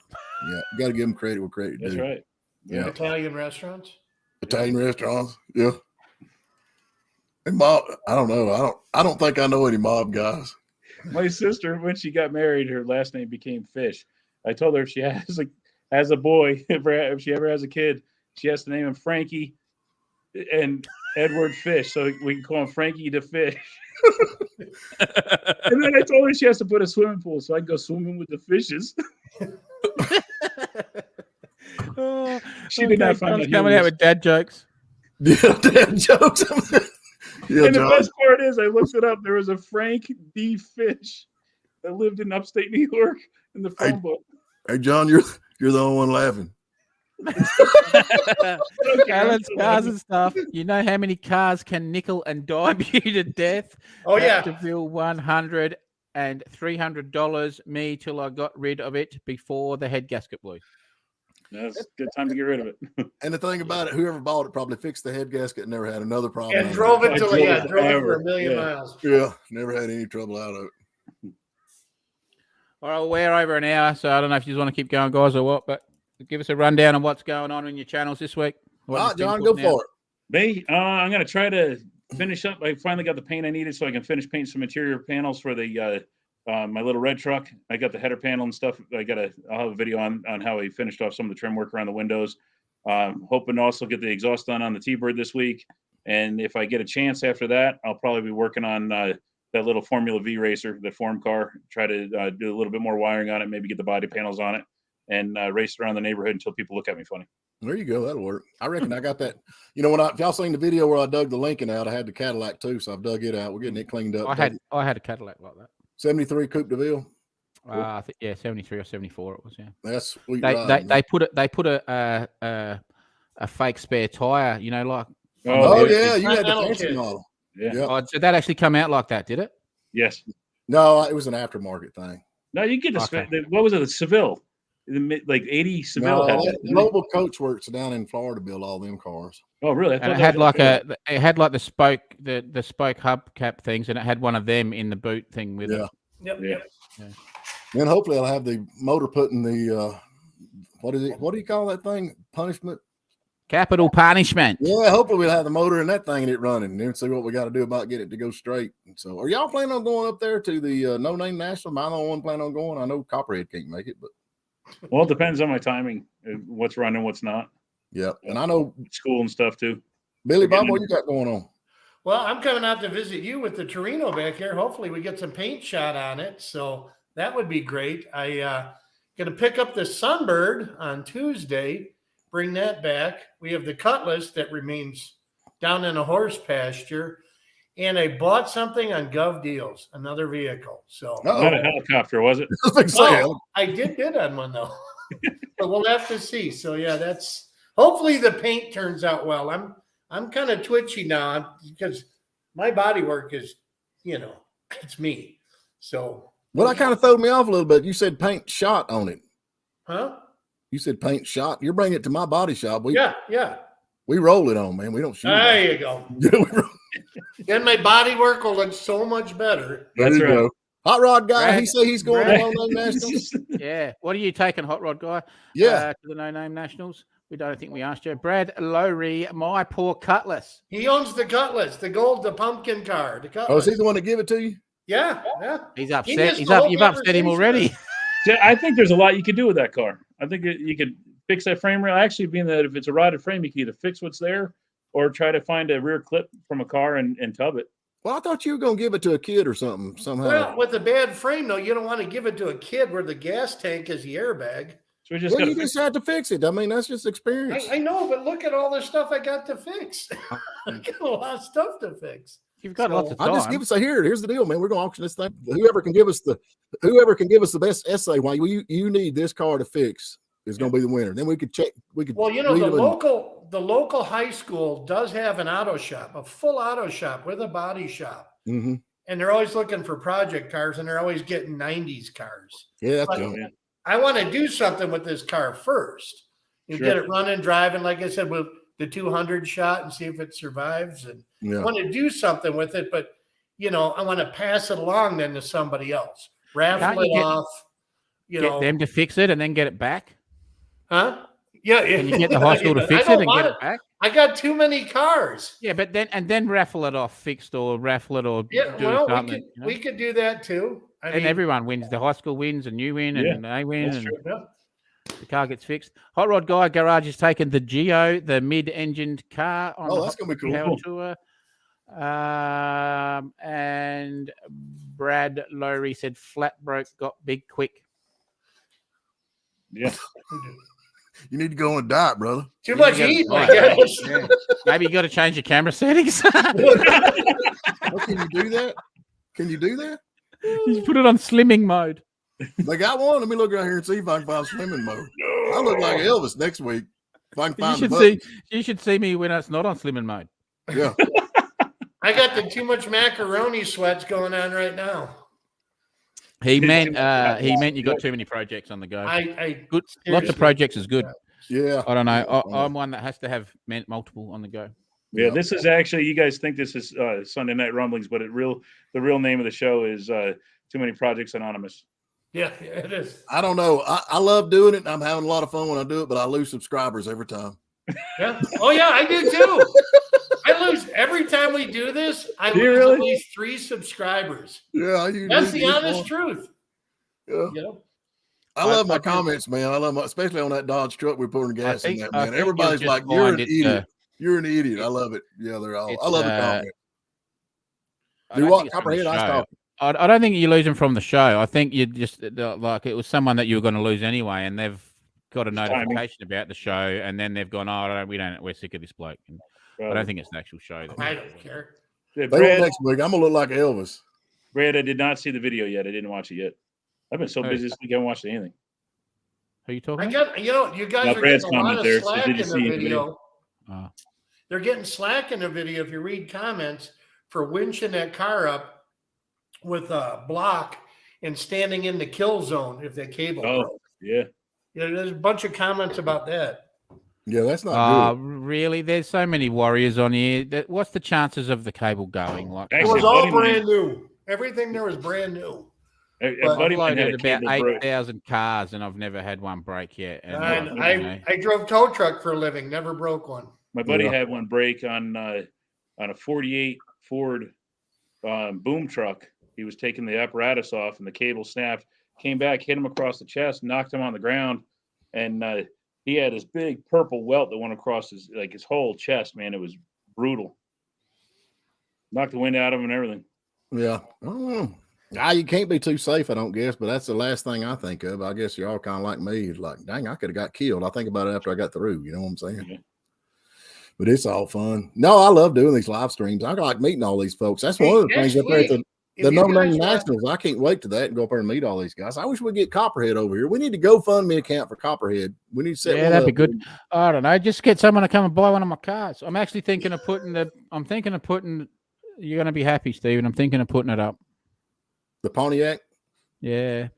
You got to give them credit where credit That's due. right. Yeah. Italian restaurants. Italian restaurants. Yeah. And mob. I don't know. I don't think I know any mob guys. My sister, when she got married, her last name became Fish. I told her if she has a boy, if she ever has a kid, she has to name him Frankie and Edward Fish, so we can call him Frankie the Fish. And then I told her she has to put a swimming pool so I can go swimming with the fishes. She did not find that coming out with dad jokes. Yeah, dad jokes. Yeah, And the John. best part is, I looked it up. There was a Frank D. Fish that lived in upstate New York in the phone book. Hey, John, you're the only one laughing. Alan's cars and stuff. You know how many cars can nickel and dime you to death? Oh, Had yeah. to bill $100 and $300 me till I got rid of it before the head gasket blew. That's a good time to get rid of it. And the thing about it, whoever bought it probably fixed the head gasket and never had another problem. And drove it I till drove yeah, it drove it for forever. a million Yeah. miles. Yeah, never had any trouble out of it. All right, we're over an hour, so I don't know if you want to keep going, guys, or what, but give us a rundown on what's going on in your channels this week. What All you've right, been John, go putting out. for it. Me, I'm going to try to finish up. I finally got the paint I needed so I can finish painting some interior panels for the my little red truck. I got the header panel and stuff. I'll have a video on how I finished off some of the trim work around the windows. Hoping to also get the exhaust done on the T-Bird this week. And if I get a chance after that, I'll probably be working on that little Formula V racer, the form car, try to do a little bit more wiring on it, maybe get the body panels on it, and race around the neighborhood until people look at me funny. There you go. That'll work. I reckon I got that. You know, if y'all seen the video where I dug the Lincoln out, I had the Cadillac too, so I've dug it out. We're getting it cleaned up. I had a Cadillac like that. 73 Coupe de Ville. I think 73 or 74 it was. Yeah. That's sweet. They put a fake spare tire. You know, like Oh yeah. yeah, you had the Continental fancy kit. model. Yeah. Yep. oh, did that actually come out like that? Did it? Yes. No, it was an aftermarket thing. No, you get the Okay. what was it? The Seville, like 80 Seville. No, had that, didn't it? Mobile Coach Works down in Florida build all them cars. Oh, really? I And thought it had that was the spoke hubcap things, and it had one of them in the boot thing with it. Yep. Yeah. Yep. Then hopefully I'll have the motor put in the what is it? What do you call that thing? Punishment? Capital punishment. Yeah, hopefully we'll have the motor in that thing and it running, and then see what we got to do about getting it to go straight. And so, are y'all planning on going up there to the No Name National? Am I the only one planning on going? I know Copperhead can't make it, but Well, it depends on my timing, what's running, what's not. yeah. And I know School and stuff too. Billy Bob, what you got going on? Well, I'm coming out to visit you with the Torino back here. Hopefully, we get some paint shot on it. So that would be great. I going to pick up the Sunbird on Tuesday. Bring that back. We have the Cutlass that remains down in a horse pasture, and I bought something on Gov Deals, another vehicle. So Not a helicopter, was it? well, I did bid on one though, but we'll have to see. So yeah, that's hopefully the paint turns out well. I'm kind of twitchy now because my body work is, it's me. So Well, that kind of threw me off a little bit. You said paint shot on it. huh? You said paint shot. You're bringing it to my body shop. Yeah. We roll it on, man. We don't shoot. There you go. Yeah, we roll. Then my body work will look so much better. There That's you right. go. Hot Rod guy, Brad- he said he's going Brad- to No Name Nationals. Yeah. What are you taking, Hot Rod guy? Yeah. To the No Name Nationals. We don't think we asked you. Brad Lowry, my poor Cutlass. He owns the Cutlass, the pumpkin car. The Cutlass. Oh, is he the one to give it to you? Yeah. He's He upset. missed He's the up. whole You've upset him conversation. already. Yeah, I think there's a lot you could do with that car. I think you could fix that frame rail. Actually, being that if it's a rotted frame, you can either fix what's there or try to find a rear clip from a car and tub it. Well, I thought you were going to give it to a kid or something somehow. Well, with a bad frame, though, you don't want to give it to a kid where the gas tank is the airbag. So we just you just had to fix it. I mean, that's just experience. I know, but look at all the stuff I got to fix. I got a lot of stuff to fix. You've got lots of time. I just give us here's the deal, man. We're gonna auction this thing. Whoever can give us the best essay why you need this car to fix is gonna be the winner. Then we could check. Well, you know, the local high school does have an auto shop, a full auto shop with a body shop. Mm-hmm. And they're always looking for project cars, and they're always getting 90s cars. Yeah, that's cool. I want to do something with this car first. You get it running, driving, like I said, with the 200 shot and see if it survives. And I want to do something with it, but, you know, I want to pass it along then to somebody else. Raffle it off. Get them to fix it and then get it back? Huh? Yeah. Can you get the high school to fix it and get it back? I got too many cars. Yeah, but then raffle it off fixed or raffle it or do something. We could do that too. I mean, everyone wins. The high school wins and you win and they win. That's true. Yeah. The car gets fixed. Hot Rod Guy Garage has taken the Geo, the mid-engined car on that's going to be Power cool. Tour. And Brad Lowry said flat broke, got big quick. Yeah. You need to go and diet, brother. Too much heat, I guess. Yeah. Maybe you got to change your camera settings. Can you do that? Can you do that? You put it on slimming mode. They got one. Let me look right here and see if I can find slimming mode. I look like Elvis next week. If I can find you should see me when it's not on slimming mode. Yeah. I got the too much macaroni sweats going on right now. He meant you got too many projects on the go. Good. Lots of projects is good. Yeah. I don't know. I'm one that has to have multiple on the go. Yeah, this is actually, you guys think this is Sunday Night Rumblings, but the real name of the show is Too Many Projects Anonymous. Yeah, it is. I don't know. I love doing it, and I'm having a lot of fun when I do it, but I lose subscribers every time. Yeah. Oh, yeah, I do too. I lose every time we do this. I lose at least 3 subscribers. Yeah, that's the honest truth. Yeah. You know? I love my comments, man. I love especially on that Dodge truck we're putting gas in that, man. Everybody's like, "You're an idiot. You're an idiot." I love it. Yeah, they're all. I love the comment. Do what? Copperhead, I stop. I don't think you lose them from the show. I think you just like it was someone that you were going to lose anyway, and they've got a notification about the show, and then they've gone, we're sick of this bloke. And I don't think it's the actual show. I don't care. Yeah, Brad, next week, I'm gonna look like Elvis. Brad, I did not see the video yet. I didn't watch it yet. I've been so busy this week, I haven't watched anything. Who are you talking? You guys are getting a lot of slack in the video. They're getting slack in the video if you read comments for winching that car up with a block and standing in the kill zone if that cable broke. Yeah. There's a bunch of comments about that. Yeah, that's not good. Really? There's so many warriors on here. What's the chances of the cable going? Like, it was all brand new. Everything there was brand new. I've loaded about 8,000 cars, and I've never had one break yet. And I drove tow truck for a living, never broke one. My buddy had one break on a 48 Ford boom truck. He was taking the apparatus off, and the cable snapped. Came back, hit him across the chest, knocked him on the ground, and he had this big purple welt that went across his whole chest. Man, it was brutal. Knocked the wind out of him and everything. Yeah. You can't be too safe, I don't guess, but that's the last thing I think of. I guess you're all kind of like me. It's like, dang, I could have got killed. I think about it after I got through. You know what I'm saying? Yeah. But it's all fun. No, I love doing these live streams. I like meeting all these folks. That's one of the things up there at the No Name Nationals. I can't wait to that and go up there and meet all these guys. I wish we'd get Copperhead over here. We need to GoFundMe account for Copperhead. We need to set that'd be good. I don't know. Just get someone to come and buy one of my cars. I'm actually thinking of putting you're going to be happy, Stephen. I'm thinking of putting it up. The Pontiac? Yeah.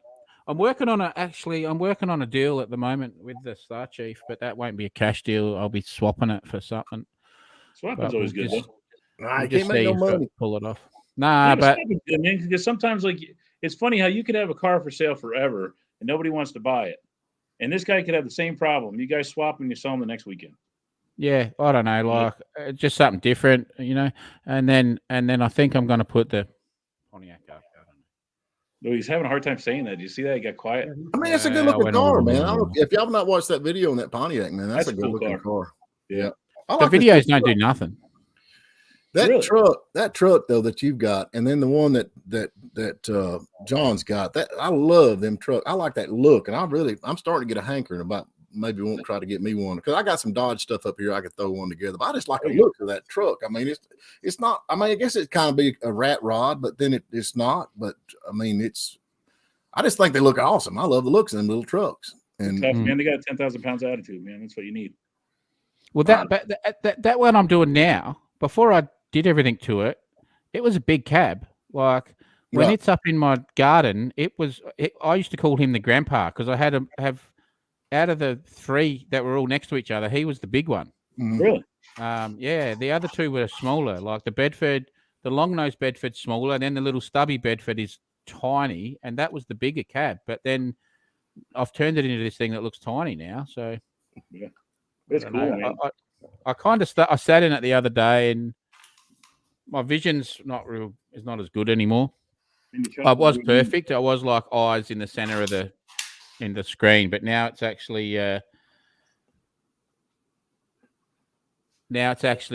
I'm working on a deal at the moment with the Star Chief, but that won't be a cash deal. I'll be swapping it for something. Swapping's always good. You can't make no money. Pull it off. Nah, but because sometimes it's funny how you could have a car for sale forever and nobody wants to buy it. And this guy could have the same problem. You guys swap and you sell them the next weekend. Yeah, I don't know, just something different, And then I think I'm going to put the Pontiac up. No, he's having a hard time saying that. Did you see that? He got quiet. I mean, it's a good looking car, man. If y'all have not watched that video on that Pontiac, man, that's a good looking car. Yeah. The videos don't do nothing. That truck though that you've got, and then the one that John's got, that I love them truck. I like that look, and I'm starting to get a hankering about maybe won't try to get me one because I got some Dodge stuff up here I could throw one together. But I just like the look of that truck. I mean, it's not. I mean, I guess it kind of be a rat rod, but then it's not. But I mean, I just think they look awesome. I love the looks of them little trucks. And tough, man. They got 10,000 pounds attitude, man. That's what you need. Well, that one I'm doing now. Before I did everything to it, it was a big cab. Like when it's up in my garden, I used to call him the grandpa because I had to have out of the three that were all next to each other, he was the big one. Really? Yeah, the other two were smaller. Like the Bedford, the long nosed Bedford's smaller, and then the little stubby Bedford is tiny, and that was the bigger cab. But then I've turned it into this thing that looks tiny now. So yeah, it's cool, man. I kind of I sat in it the other day, and my vision's is not as good anymore. I was perfect. I was like eyes in the center of the screen, but now it's actually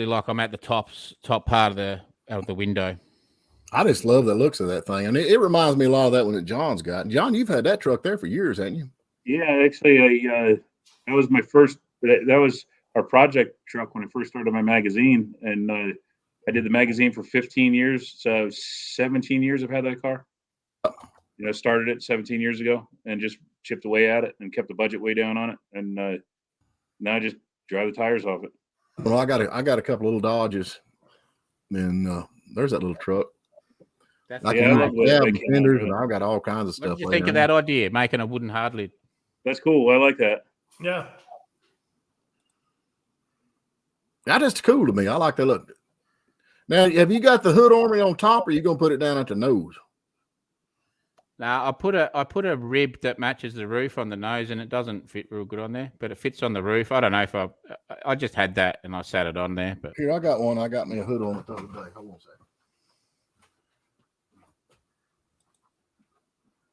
like I'm at the top part of the window. I just love the looks of that thing, and it reminds me a lot of that one that John's got. John, you've had that truck there for years, haven't you? Yeah, actually, that was my first. That was our project truck when I first started my magazine, and I did the magazine for 15 years. So 17 years I've had that car. Started it 17 years ago and just chipped away at it and kept the budget way down on it, and now I just drive the tires off it. Well, I got a couple little Dodges, and there's that little truck. That's fenders, and I've got all kinds of stuff. What did you think of that idea, making a wooden hard lid? That's cool. I like that. Yeah. That is cool to me. I like that look. Now, have you got the hood armory on top, or are you gonna put it down at the nose? Now I put a rib that matches the roof on the nose, and it doesn't fit real good on there, but it fits on the roof. I don't know if I just had that and I sat it on there. But here, I got one. I got me a hood on it the other day. Hold on a second.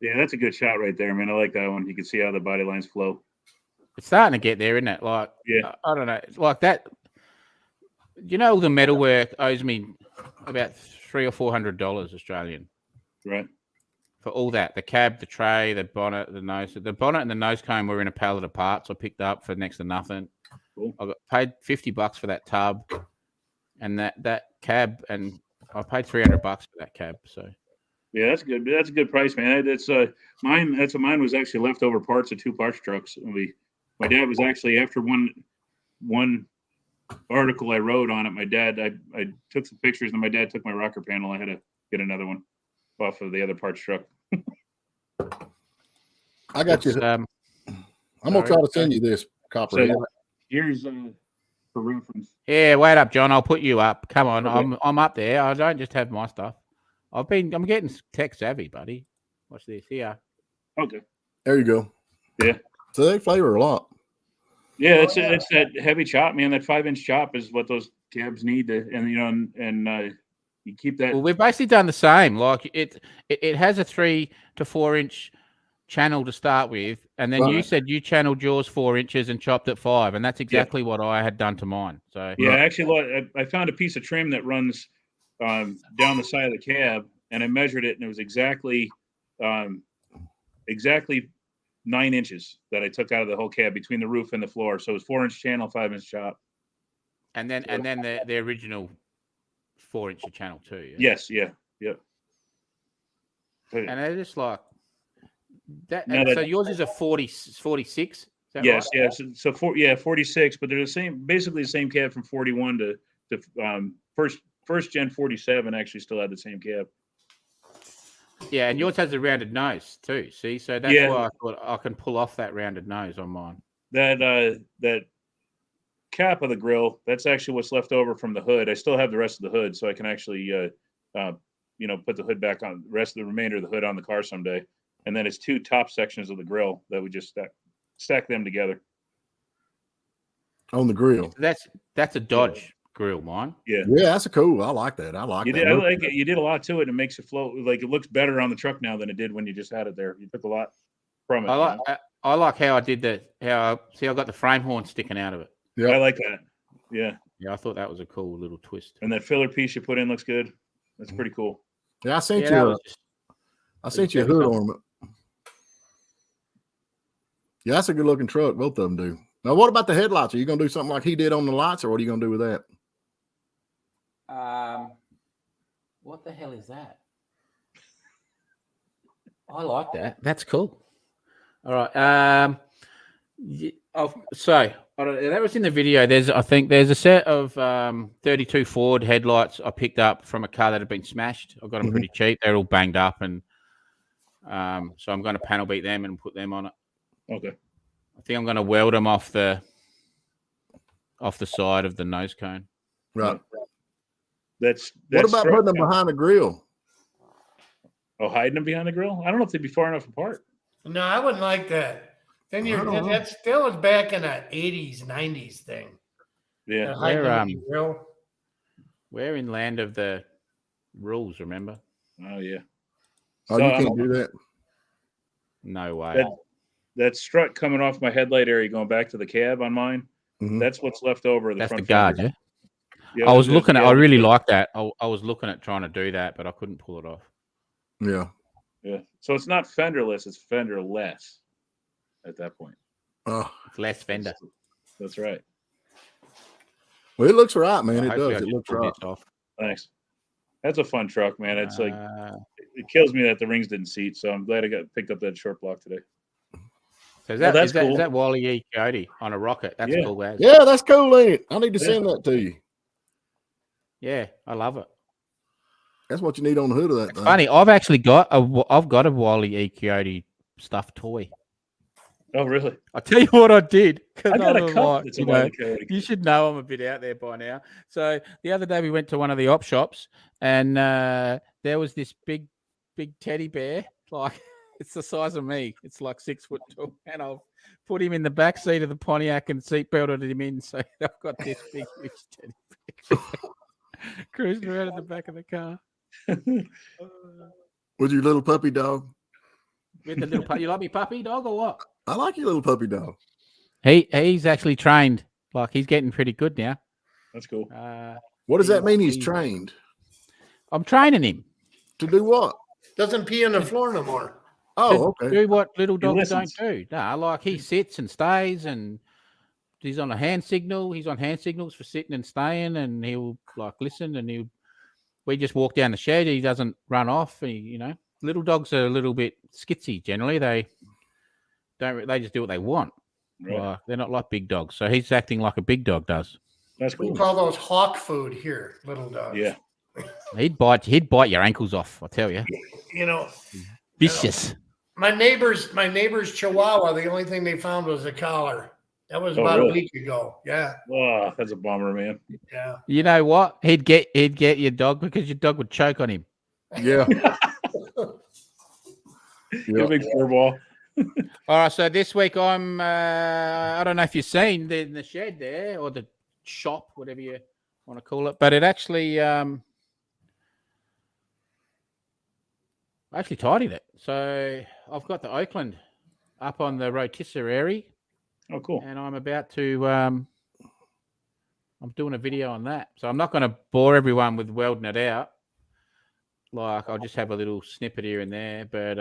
Yeah, that's a good shot right there, man. I like that one. You can see how the body lines flow. It's starting to get there, isn't it? Like, yeah, I don't know, like that. The metalwork owes me about $300 or $400 Australian. Right. For all that, the cab, the tray, the bonnet, the nose. The bonnet and the nose cone were in a pallet of parts I picked up for next to nothing. Cool. I got paid $50 for that tub and that cab, and I paid $300 for that cab. So yeah, that's good. That's a good price, man. That's mine. That's mine was actually leftover parts of two parts trucks. My dad was actually after one article I wrote on it. My dad, I took some pictures, and my dad took my rocker panel. I had to get another one off of the other parts truck. I got you. I'm gonna try to send you this Copperhead. So here's for reference. Yeah, wait up, John. I'll put you up. Come on, okay. I'm up there. I don't just have my stuff. I'm getting tech savvy, buddy. Watch this here. Okay. There you go. Yeah. So they flavor a lot. Yeah, it's that heavy chop, man. That 5-inch chop is what those cabs need to, and you keep that. Well, we've basically done the same. Like it has a 3 to 4 inch channel to start with, and then you said you channeled yours 4 inches and chopped it 5, and that's exactly what I had done to mine. So yeah, actually, I found a piece of trim that runs down the side of the cab, and I measured it, and it was exactly 9 inches that I took out of the whole cab between the roof and the floor. So it was 4-inch channel, 5-inch chop, and then the original 4-inch channel too. Yeah? Yes, yeah. And they're just like that. So yours is a 46. Yes, right? yes. So 46, but they're the same, basically the same cab from 41 to first gen 47 actually still had the same cab. Yeah, and yours has a rounded nose too. See, so that's why I thought I can pull off that rounded nose on mine. That cap of the grill, that's actually what's left over from the hood. I still have the rest of the hood, so I can actually put the hood back on, the remainder of the hood on the car someday. And then it's 2 top sections of the grill that we just stack them together on the grill. That's a Dodge grill, mine. Yeah, that's a cool. I like that. I like that. I like it. You did a lot to it. It makes it flow. Like it looks better on the truck now than it did when you just had it there. You took a lot from it. I like how I did that. I got the frame horn sticking out of it. Yeah, I like that. Yeah. Yeah, I thought that was a cool little twist. And that filler piece you put in looks good. That's pretty cool. Yeah, I sent that you. was just- I sent you a Did you hood send ornament. Yeah, that's a good looking truck. Both of them do. Now, what about the headlights? Are you gonna do something like he did on the lights, or what are you gonna do with that? What the hell is that? I like that. That's cool. All right. So that was in the video. I think there's a set of 32 Ford headlights I picked up from a car that had been smashed. I got them pretty cheap. They're all banged up, and so I'm going to panel beat them and put them on it. Okay. I think I'm going to weld them off the side of the nose cone. Right. That's What about putting them behind the grill? Oh, hiding them behind the grill? I don't know if they'd be far enough apart. No, I wouldn't like that. Then that still was back in that 80s, 90s thing. Yeah. We're in land of the rules, remember? Oh, yeah. Oh, you can't do that. No way. That strut coming off my headlight area going back to the cab on mine, that's what's left over. That's the guard, fender. Yeah? I was looking at. I really like that. I was looking at trying to do that, but I couldn't pull it off. Yeah. Yeah. So it's not fenderless; it's fenderless. At that point, it's less fender. That's right. Well, it looks right, man. It does. It looks right. Thanks. That's a fun truck, man. It's like it kills me that the rings didn't seat. So I'm glad I picked up that short block today. So is that Wally E. Coyote on a rocket? That's cool. Yeah, that's cool, ain't it? I need to send that to you. Yeah, I love it. That's what you need on the hood of that thing. Funny, I've actually got a Wally E. Coyote stuffed toy. Oh, really? I'll tell you what I did. I got a cup that's a Wally Coyote. You should know I'm a bit out there by now. So the other day we went to one of the op shops, and there was this big teddy bear, like it's the size of me. It's like 6 foot tall, and I've put him in the back seat of the Pontiac and seatbelted him in. So I've got this big, huge teddy bear cruising around in the back of the car. With your little puppy dog. With the little puppy. You like me puppy dog or what? I like your little puppy dog. He's actually trained. Like he's getting pretty good now. That's cool. What does that mean? He's trained. I'm training him to do what? Doesn't pee on the floor no more. Oh, okay. Do what little dogs don't do. No, like he sits and stays, and he's on a hand signal. He's on hand signals for sitting and staying, and he'll like listen, and we just walk down the shed. He doesn't run off. Little dogs are a little bit skitsy generally. They just do what they want. Right. They're not like big dogs. So he's acting like a big dog does. That's cool. We call those hawk food here, little dogs. Yeah. He'd bite your ankles off, I tell you. Vicious. My neighbor's Chihuahua, the only thing they found was a collar. That was about a week ago. Yeah. Oh, that's a bummer, man. Yeah. You know what? He'd get your dog because your dog would choke on him. Yeah. You're a big fur ball. All right, so this week I'm I don't know if you've seen the shed there or the shop, whatever you want to call it, but it actually I actually tidied it. So I've got the Oakland up on the rotisserie. Oh, cool. And I'm about to I'm doing a video on that. So I'm not going to bore everyone with welding it out. Like I'll just have a little snippet here and there, but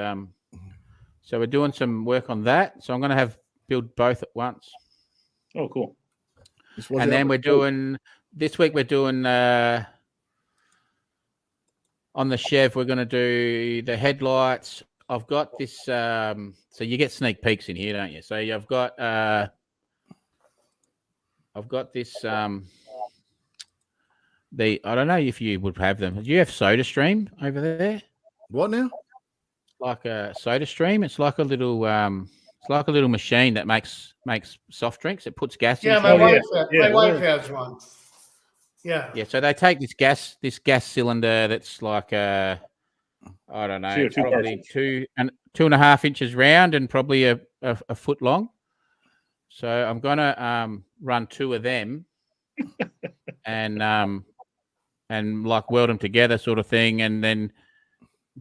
so we're doing some work on that. So I'm going to build both at once. Oh, cool. And then this week we're doing on the Chev, we're going to do the headlights. I've got this, so you get sneak peeks in here, don't you? So I've got this, I don't know if you would have them. Do you have SodaStream over there? What now? Like a SodaStream. It's like a little machine that makes soft drinks. It puts gas in. Yeah, my wife has one. Yeah. Yeah. So they take this gas cylinder that's like I don't know, probably 2.5 inches round and probably a foot long. So I'm gonna run 2 of them and like weld them together, sort of thing, and then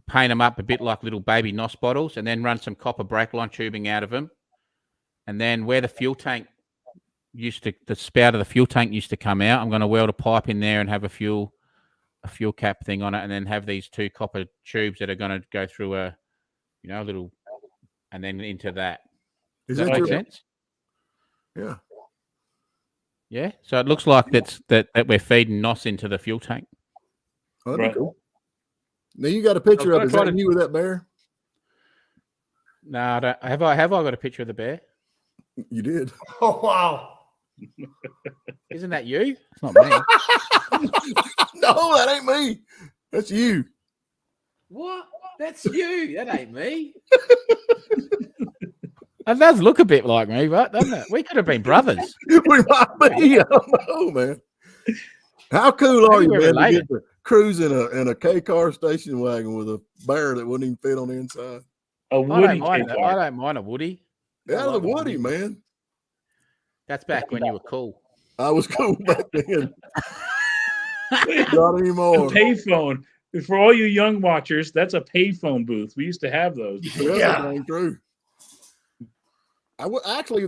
paint them up a bit like little baby NOS bottles, and then run some copper brake line tubing out of them, and then where the fuel tank the spout of the fuel tank used to come out. I'm going to weld a pipe in there and have a fuel cap thing on it, and then have these 2 copper tubes that are going to go through a little, and then into that. Does that make sense? Yeah. Yeah. So it looks like that we're feeding NOS into the fuel tank. Oh, that'd be cool. Now you got a picture of it. Is that you with that bear? No, I don't. Have I got a picture of the bear? You did. Oh wow! Isn't that you? It's not me. No, that ain't me. That's you. What? That's you. That ain't me. It does look a bit like me, but doesn't it? We could have been brothers. We might be. I don't know, man. How cool are you, man, to get to cruise in a K-car station wagon with a bear that wouldn't even fit on the inside? A Woody. I don't mind a Woody. Yeah, the Woody, man. That's back when you were cool. I was cool back then. Not anymore. A payphone. For all you young watchers, that's a payphone booth. We used to have those. Yeah, true. Actually,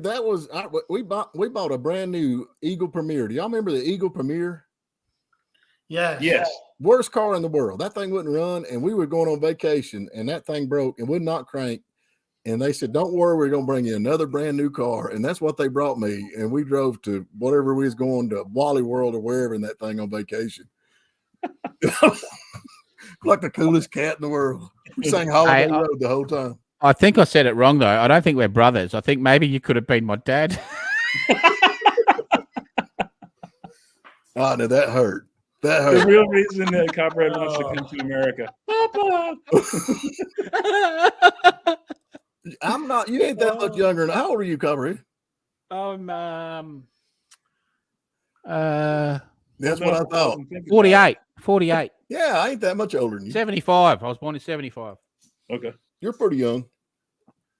we bought a brand new Eagle Premier. Do y'all remember the Eagle Premier? Yeah. Yes. Worst car in the world. That thing wouldn't run, and we were going on vacation, and that thing broke and would not crank. And they said, "Don't worry, we're going to bring you another brand new car." And that's what they brought me. And we drove to whatever we was going to, Wally World or wherever, in that thing on vacation. Like the coolest cat in the world. We sang Holiday Road the whole time. I think I said it wrong, though. I don't think we're brothers. I think maybe you could have been my dad. Oh, no, that hurt. That hurt. The real reason that Copperhead wants to come to America. Papa! I'm not. You ain't that much younger. How old are you, Copperhead? That's what I thought. 48. 48. Yeah, I ain't that much older than you. 75. I was born in 75. Okay. You're pretty young.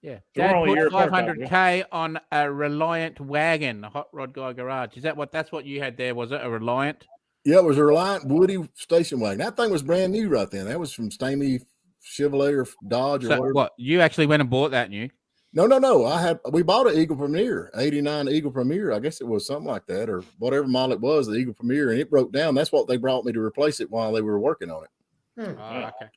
Yeah. So Dad only put apart, 500K on a Reliant wagon, a Hot Rod Guy garage. Is that that's what you had there? Was it a Reliant? Yeah, it was a Reliant Woody station wagon. That thing was brand new right then. That was from Stamey Chevrolet or Dodge or whatever. What? You actually went and bought that new? No. We bought an Eagle Premier, 89 Eagle Premier. I guess it was something like that, or whatever model it was, the Eagle Premier, and it broke down. That's what they brought me to replace it while they were working on it. Oh, okay.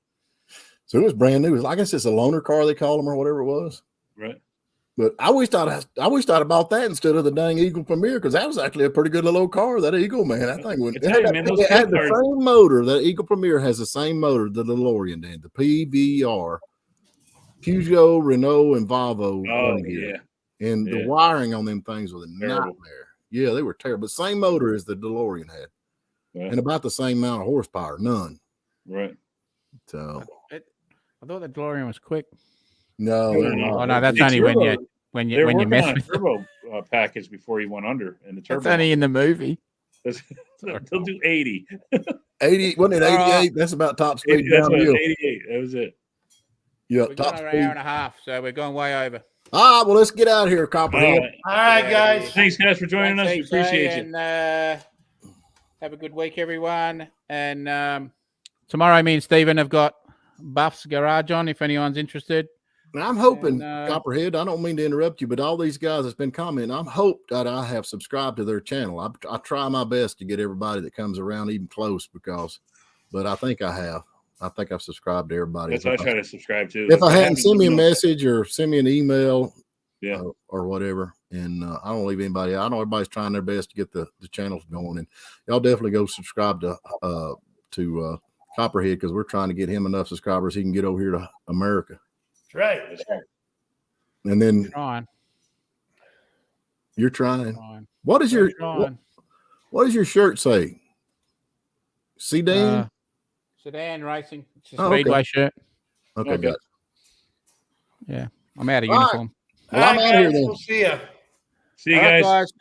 So it was brand new. I guess it's a loaner car, they call them, or whatever it was. Right. But I wished I'd bought that instead of the dang Eagle Premier, because that was actually a pretty good little old car. That Eagle, man, that thing went. It had the same motor. That Eagle Premier has the same motor the DeLorean did. The PVR, Peugeot, Renault, and Volvo. Oh yeah. And the wiring on them things was a nightmare. Yeah, they were terrible. But same motor as the DeLorean had, and about the same amount of horsepower. None. Right. So I thought the DeLorean was quick. No. Oh no, that's only when you mess with turbo package before he went under, and the turbo. That's only in the movie. They'll do 80. 80, wasn't it 88? That's about top speed. That's what, 88. That was it. Yeah, we're top speed. An hour and a half, so we're going way over. Well, let's get out of here, Copperhead. All right, guys. Thanks, guys, for joining us. We appreciate you. And have a good week, everyone. And tomorrow, me and Stephen have got Buff's Garage on, if anyone's interested. And I'm hoping, Copperhead, I don't mean to interrupt you, but all these guys that's been commenting, I'm hope that I have subscribed to their channel. I try my best to get everybody that comes around even close, but I think I have. I think I've subscribed to everybody. That's what I try to subscribe to. If I hadn't, send me a message or send me an email, or whatever. And I don't leave anybody out. I know everybody's trying their best to get the channels going, and y'all definitely go subscribe to Copperhead, because we're trying to get him enough subscribers he can get over here to America. That's right. And then you're trying. What does your shirt say? Sedan? Sedan Racing. It's a Speedway shirt. Okay, good. Yeah, I'm out of uniform. Well, I'm out of here then. We'll see you. See you guys.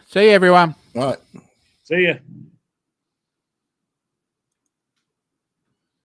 See you, everyone. All right. See ya.